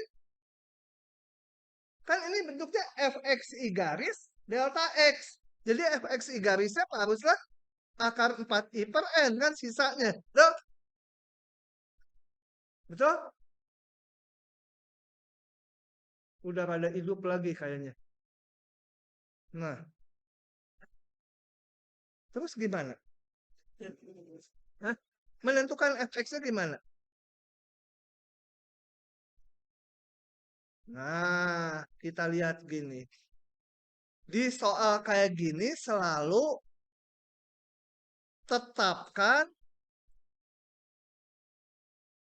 kan ini bentuknya fxi garis delta x. Jadi fxi garisnya haruslah akar 4i per n kan sisanya. Betul? Betul? Udah pada hidup lagi kayaknya. Nah, terus gimana? Hah? Menentukan fx-nya gimana? Nah, kita lihat gini. Di soal kayak gini selalu tetapkan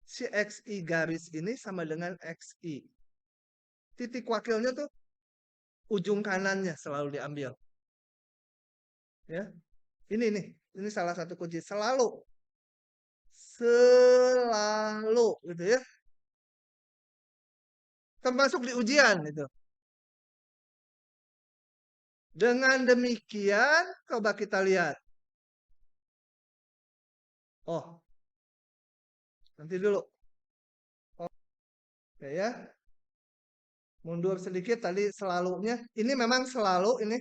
si xi garis ini sama dengan xi. Titik wakilnya tuh ujung kanannya selalu diambil. Ya. Ini salah satu kunci selalu. Selalu gitu ya. Termasuk di ujian itu. Dengan demikian coba kita lihat. Oh, nanti dulu. Oke ya. Mundur sedikit tadi selalunya. Ini memang selalu ini.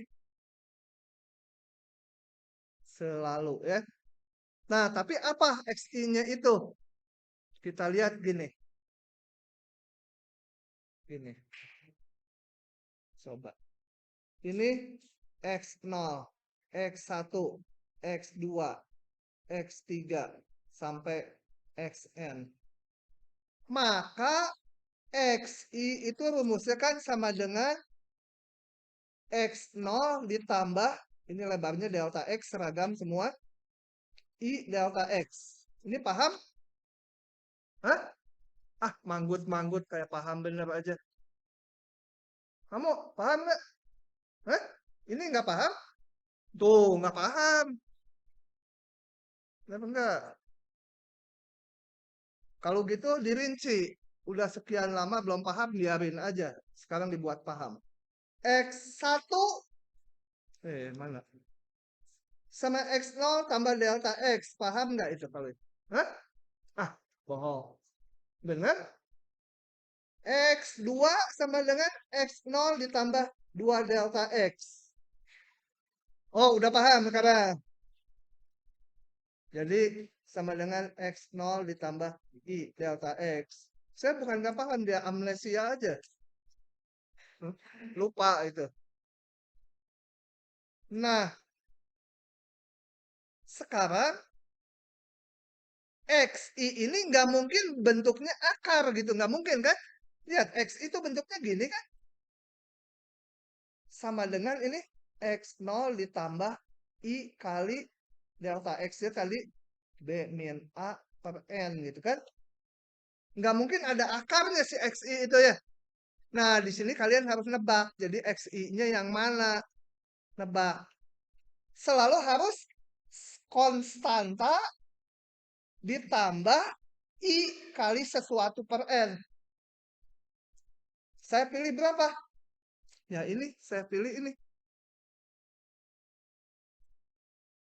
Selalu ya. Nah, tapi apa XI-nya itu? Kita lihat gini. Gini. Coba. Ini X0, X1, X2, X3, sampai Xn. Maka XI itu rumusnya kan sama dengan X0 ditambah, ini lebarnya delta X seragam semua, I delta X. Ini paham? Hah? Ah, manggut-manggut kayak paham bener aja. Kamu paham nggak? Hah? Ini nggak paham? Tuh, nggak paham. Kenapa enggak? Kalau gitu dirinci. Udah sekian lama belum paham, biarin aja. Sekarang dibuat paham. X1 mana? Sama X0 tambah delta X. Paham nggak itu kalau itu? Hah? Ah, bohong. Benar? X2 sama dengan X0 ditambah 2 delta X. Oh, udah paham sekarang. Jadi sama dengan X0 ditambah I delta X. Saya bukan nggak paham, dia amnesia aja. Lupa itu. Nah, sekarang XI ini nggak mungkin bentuknya akar gitu. Nggak mungkin kan? Lihat, X itu bentuknya gini kan? Sama dengan ini X0 ditambah I kali delta X-nya kali B min A per N gitu kan? Nggak mungkin ada akarnya si XI itu ya. Nah, di sini kalian harus nebak. Jadi XI-nya yang mana? Nebak. Selalu harus konstanta ditambah I kali sesuatu per N. Saya pilih berapa? Ya ini, saya pilih ini.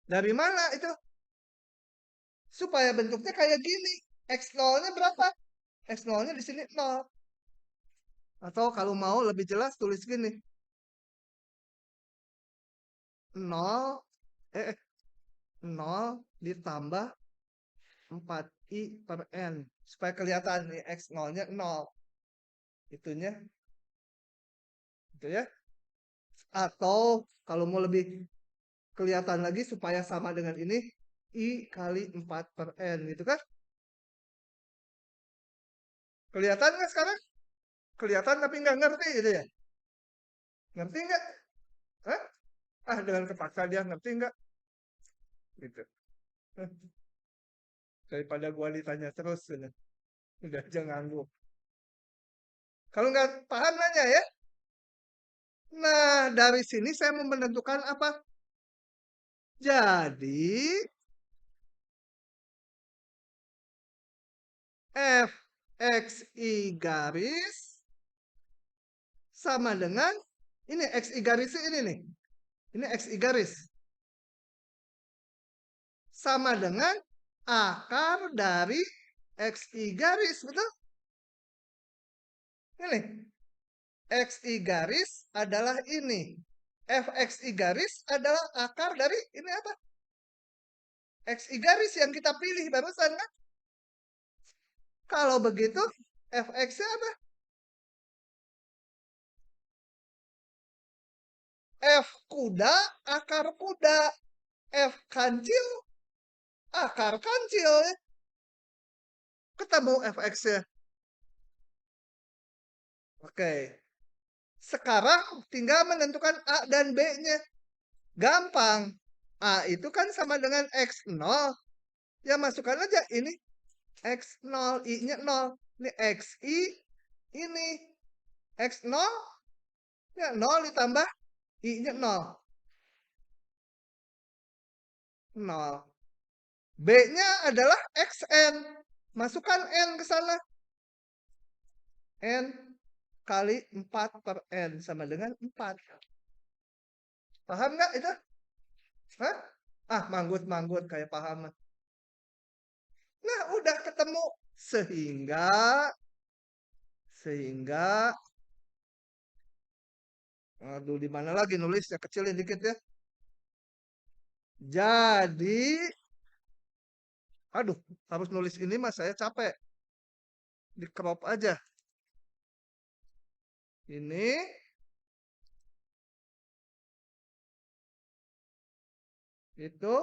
Dari mana itu? Supaya bentuknya kayak gini. X0-nya berapa? X0-nya di sini 0. Atau kalau mau lebih jelas tulis gini. 0, 0 ditambah 4i per n. Supaya kelihatan nih X0-nya 0. Itunya. Itu ya. Atau kalau mau lebih kelihatan lagi supaya sama dengan ini. I kali 4 per n gitu kan. Kelihatan nggak sekarang? Kelihatan tapi nggak ngerti gitu ya. Ngerti nggak? Hah? Ah, dengan kepaksa dia ngerti nggak? Gitu. Daripada gua ditanya terus. Gitu. Udah jangan ganggu. Kalau nggak paham nanya ya. Nah, dari sini saya mau menentukan apa? Jadi, fxi garis sama dengan ini xi garis ini nih. Ini xi garis. Sama dengan akar dari xi garis, betul? Ini XI garis adalah ini. Fxi garis adalah akar dari ini apa? XI garis yang kita pilih barusan kan? Kalau begitu, Fx-nya apa? F kuda, akar kuda. F kancil, akar kancil. Ketemu Fx-nya. Oke. Sekarang tinggal menentukan A dan B-nya. Gampang. A itu kan sama dengan X0. Ya masukkan aja ini. X0, I-nya 0. Ini XI, ini X0. Ya 0 ditambah I-nya 0. 0. B-nya adalah XN. Masukkan N ke sana. N kali 4 per N sama dengan 4. Paham nggak itu? Hah? Ah, manggut-manggut kayak paham. Nah, udah ketemu. Sehingga aduh, di mana lagi nulisnya? Kecilin dikit ya. Jadi, aduh, harus nulis ini mas saya capek. Di crop aja. Ini itu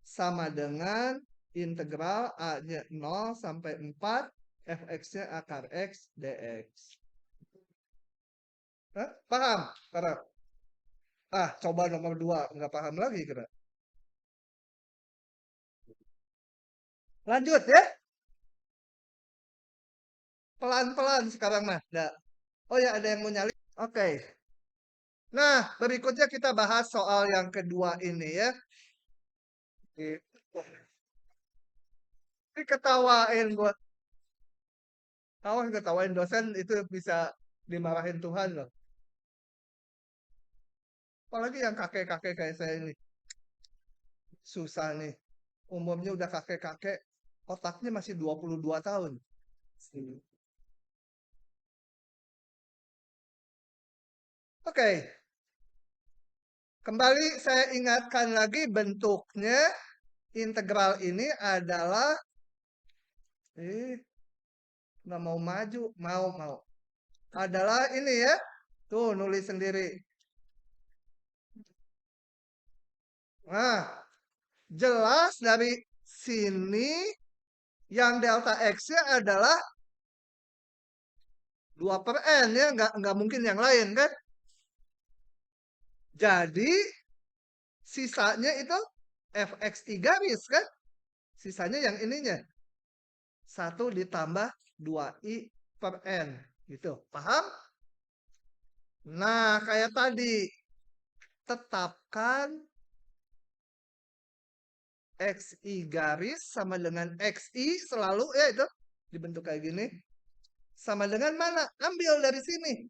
sama dengan integral A-nya 0 sampai 4, Fx-nya akar X dx. Hah? Paham? Karena coba nomor 2, nggak paham lagi kira. Lanjut ya. Pelan-pelan sekarang mah. Oh ya, ada yang mau nyali. Oke. Nah, berikutnya kita bahas soal yang kedua ini ya. Ini ketawain gua. Awas ketawain dosen itu bisa dimarahin Tuhan loh. Apalagi yang kakek-kakek kayak saya ini. Susah nih. Umumnya udah kakek-kakek, otaknya masih 22 tahun. Oke. Kembali saya ingatkan lagi bentuknya integral ini adalah nggak mau maju, mau. Adalah ini ya. Tuh nulis sendiri. Nah, jelas dari sini yang delta X-nya adalah 2 per N ya, nggak mungkin yang lain kan. Jadi sisanya itu Fx3 garis kan. Sisanya yang ininya. 1 ditambah 2i per N. Gitu, paham? Nah, kayak tadi. Tetapkan XI garis sama dengan XI selalu ya itu dibentuk kayak gini. Sama dengan mana? Ambil dari sini.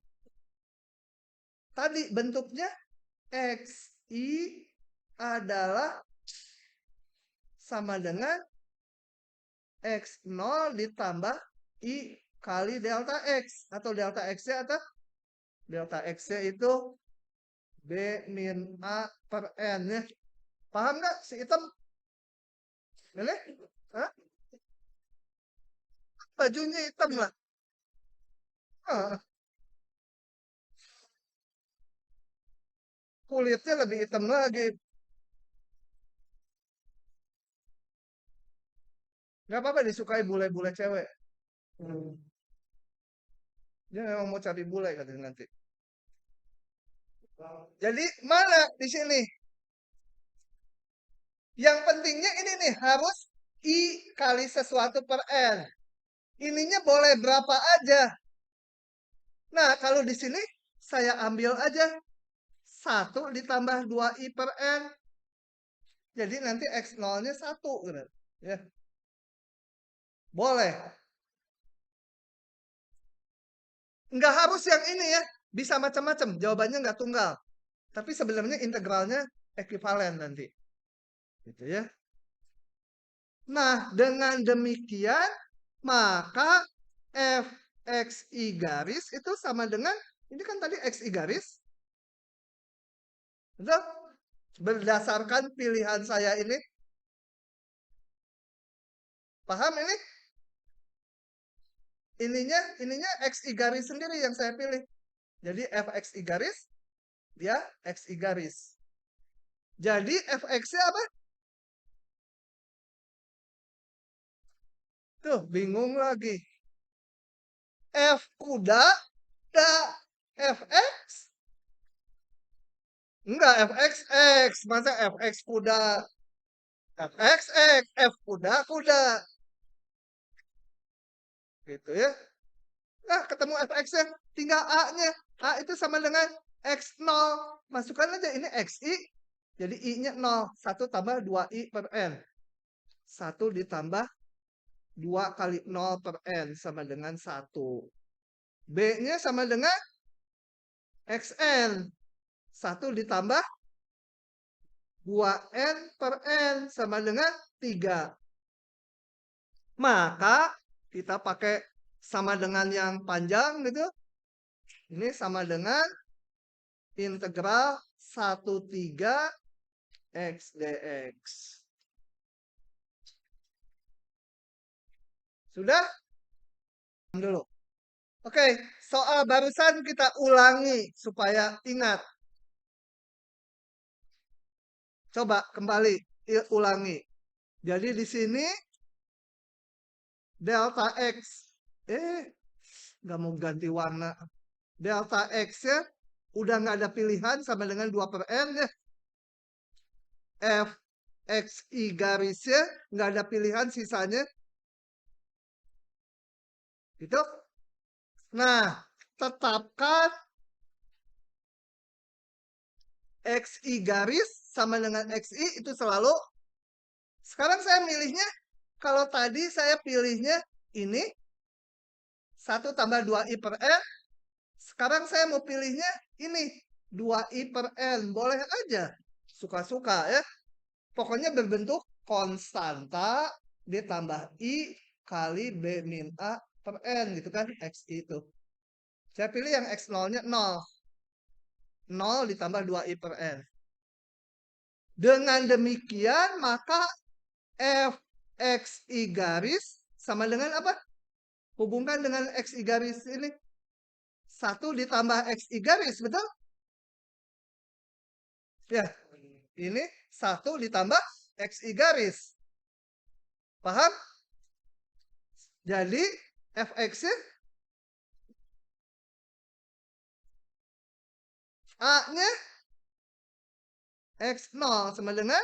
Tadi bentuknya XI adalah sama dengan X0 ditambah I kali delta X. Atau delta X-nya atau delta X-nya itu B min A per N ya. Paham nggak si hitam? Ini? Hah? Bajunya hitam lah. Kulitnya lebih hitam lagi. Nggak apa-apa disukai bule-bule cewek. Dia memang mau cari bule katanya nanti. Jadi mana di sini? Yang pentingnya ini nih harus I kali sesuatu per N. Ininya boleh berapa aja. Nah, kalau di sini saya ambil aja 1 ditambah 2i per N. Jadi nanti X0-nya 1. Gitu. Ya. Boleh. Nggak harus yang ini ya. Bisa macam-macam. Jawabannya nggak tunggal. Tapi sebenarnya integralnya ekuivalen nanti. Gitu ya. Nah, dengan demikian maka XI garis itu sama dengan, ini kan tadi XI garis. Betul? Berdasarkan pilihan saya ini. Paham ini? Ininya XI garis sendiri yang saya pilih. Jadi fXI garis, dia XI garis. Jadi fx-nya apa? Tuh, bingung lagi. F kuda, da, fx. Enggak, fxx. Masa fx kuda? fxx, f kuda, kuda. Gitu ya. Nah, ketemu fx-nya, tinggal a-nya. A itu sama dengan x0. Masukkan aja ini xi. Jadi i-nya 0. 1 tambah 2i per n. 1 ditambah 2 kali 0 per n sama dengan 1. B-nya sama dengan xn. 1 ditambah 2n per n sama dengan 3. Maka kita pakai sama dengan yang panjang gitu. Ini sama dengan integral 1/3 x dx. Sudah? Dulu. Oke, soal barusan kita ulangi supaya ingat. Coba kembali ulangi. Jadi di sini delta x. Nggak mau ganti warna. Delta x-nya udah nggak ada pilihan sama dengan 2 per n ya. F xi garisnya nggak ada pilihan sisanya. Gitu. Nah, tetapkan xi garis sama dengan xi itu selalu. Sekarang saya milihnya, kalau tadi saya pilihnya ini 1 tambah 2i per n. Sekarang saya mau pilihnya ini 2i per n. Boleh aja. Suka-suka ya. Pokoknya berbentuk konstanta ditambah i kali b min a per n gitu kan. X itu. Saya pilih yang x0-nya 0. 0 ditambah 2i per n. Dengan demikian maka fxi garis sama dengan apa? Hubungkan dengan xi garis ini. 1 ditambah xi garis, betul? Ya, ini 1 ditambah xi garis. Paham? Jadi fx-nya A-nya x0 sama dengan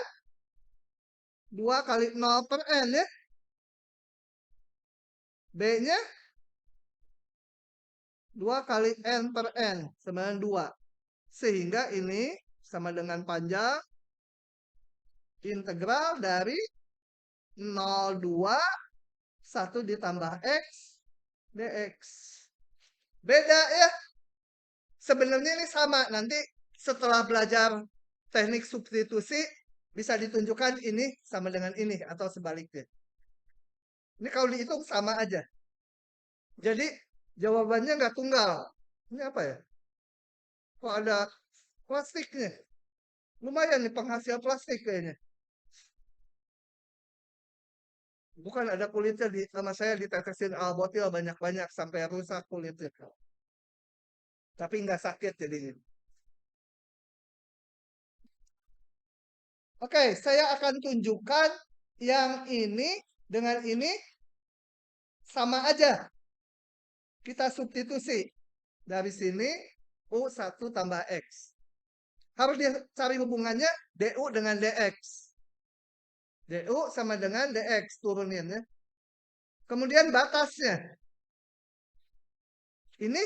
2 kali 0 per n ya. B-nya 2 kali n per n sama dengan 2. Sehingga ini sama dengan panjang integral dari 0,2 1 ditambah x dx. Beda ya. Sebenarnya ini sama. Nanti setelah belajar teknik substitusi bisa ditunjukkan ini sama dengan ini atau sebaliknya. Ini kalau dihitung sama aja. Jadi jawabannya nggak tunggal. Ini apa ya? Kok ada plastiknya? Lumayan nih penghasil plastik kayaknya. Bukan ada kulitnya sama saya ditetesin albotil banyak-banyak sampai rusak kulitnya. Tapi nggak sakit jadinya. Oke, saya akan tunjukkan yang ini dengan ini sama aja. Kita substitusi. Dari sini U1 tambah X. Harus dicari hubungannya DU dengan DX. DU sama dengan DX. Turunin ya. Kemudian batasnya. Ini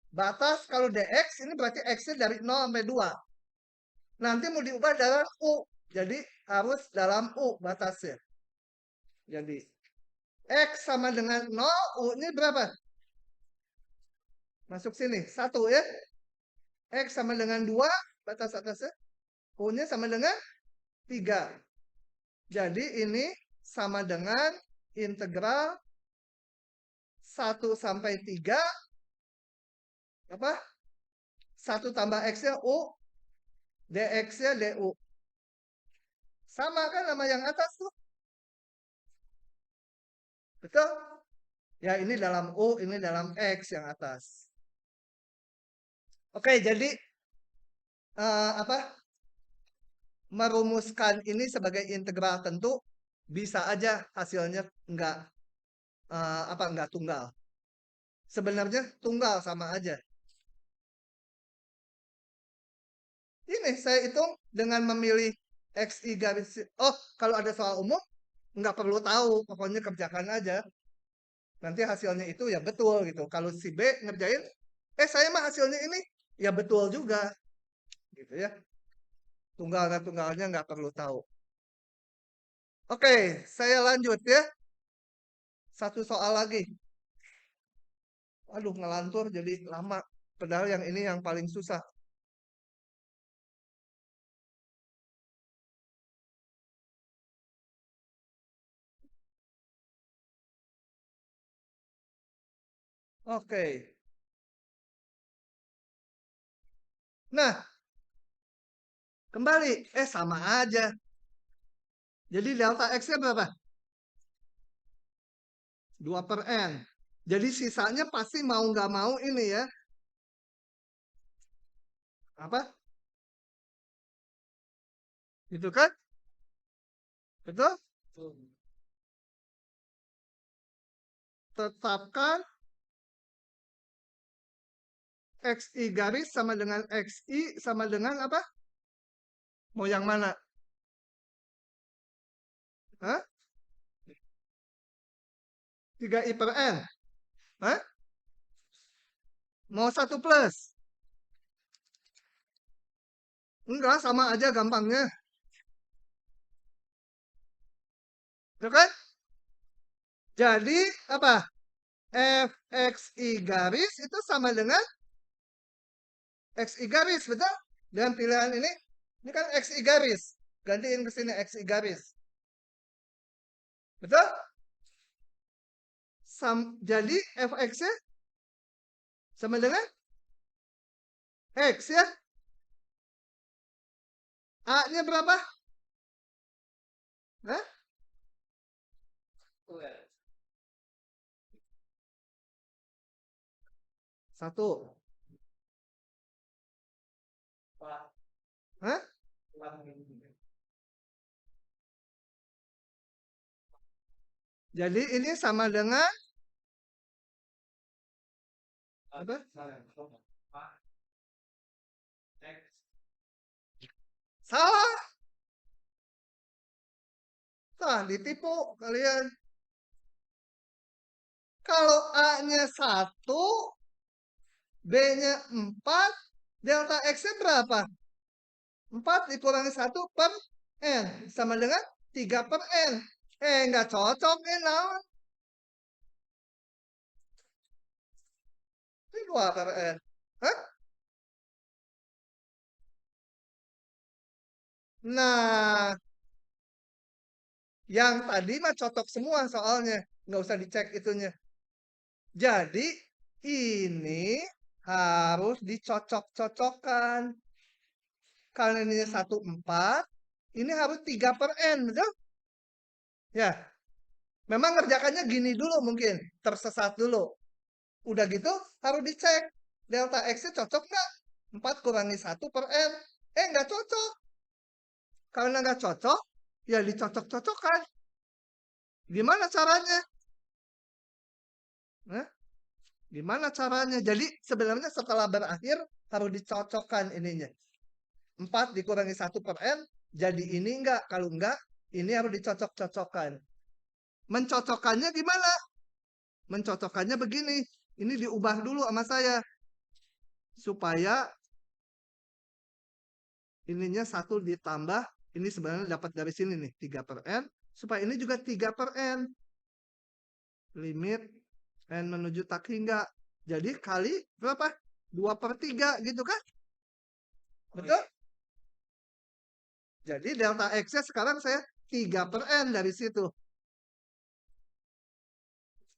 batas kalau DX ini berarti X-nya dari 0 sampai 2. Nanti mau diubah dalam U. Jadi harus dalam U batasnya. Jadi X sama dengan 0, U ini berapa? Masuk sini, 1 ya. X sama dengan 2, batas atasnya. U-nya sama dengan 3. Jadi ini sama dengan integral 1 sampai 3, apa? 1 tambah X-nya U, DX-nya DU. Sama kan sama yang atas tuh? Betul? Ya, ini dalam U, ini dalam X yang atas. Oke, jadi apa? Merumuskan ini sebagai integral tentu bisa aja hasilnya enggak tunggal. Sebenarnya tunggal sama aja. Ini saya hitung dengan memilih XI garis. Oh, kalau ada soal umum nggak perlu tahu, pokoknya kerjakan aja. Nanti hasilnya itu ya betul gitu. Kalau si B ngerjain, saya mah hasilnya ini, ya betul juga. Gitu ya. Tunggalnya nggak perlu tahu. Oke, saya lanjut ya. Satu soal lagi. Aduh, ngelantur jadi lama. Padahal yang ini yang paling susah. Oke. Nah, kembali. Sama aja. Jadi delta X-nya berapa? 2 per N. Jadi sisanya pasti mau nggak mau ini ya. Apa? Gitu kan? Betul? Tetapkan XI garis sama dengan XI sama dengan apa? Mau yang mana? Hah? 3I per N? Hah? Mau 1 plus? Enggak, sama aja gampangnya. Betul kan? Jadi apa? FXI garis itu sama dengan XI garis, betul? Dengan pilihan ini kan XI garis. Gantiin ke sini XI garis. Betul? Jadi fx-nya sama dengan x ya. A-nya berapa? Hah? 1. Hah? Jadi ini sama dengan apa? Salah. Ditipu kalian. Kalau A-nya 1, B-nya 4, delta X-nya berapa? 4 dikurangi 1 per N. Sama dengan 3 per N. Nggak cocok naon. 2 per N. Hah? Nah, yang tadi mah cocok semua soalnya. Nggak usah dicek itunya. Jadi, ini harus dicocok-cocokkan. Kalau ini 1/4, ini harus 3 per N, betul? Ya, memang ngerjakannya gini dulu mungkin. Tersesat dulu. Udah gitu, harus dicek. Delta X-nya cocok nggak? 4 kurangi 1 per N. Nggak cocok. Karena nggak cocok, ya dicocok-cocokkan. Gimana caranya? Nah, gimana caranya? Jadi sebenarnya setelah berakhir harus dicocokkan ininya. 4 dikurangi 1 per N, jadi ini enggak. Kalau enggak, ini harus dicocok-cocokkan. Mencocokkannya gimana? Mencocokkannya begini. Ini diubah dulu sama saya. Supaya ininya 1 ditambah. Ini sebenarnya dapat dari sini nih. 3 per N. Supaya ini juga 3 per N. Limit N menuju tak hingga. Jadi kali berapa? 2 per 3 gitu kan? Betul? Jadi delta X-nya sekarang saya 3 per N dari situ.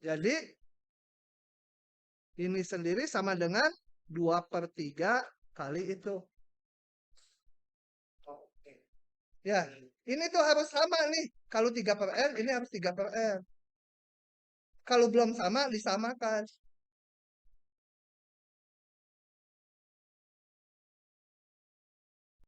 Jadi Ini sendiri sama dengan 2/3 kali itu. Oke. Ya, ini tuh harus sama nih. Kalau 3/n, ini harus 3/n. Kalau belum sama, disamakan.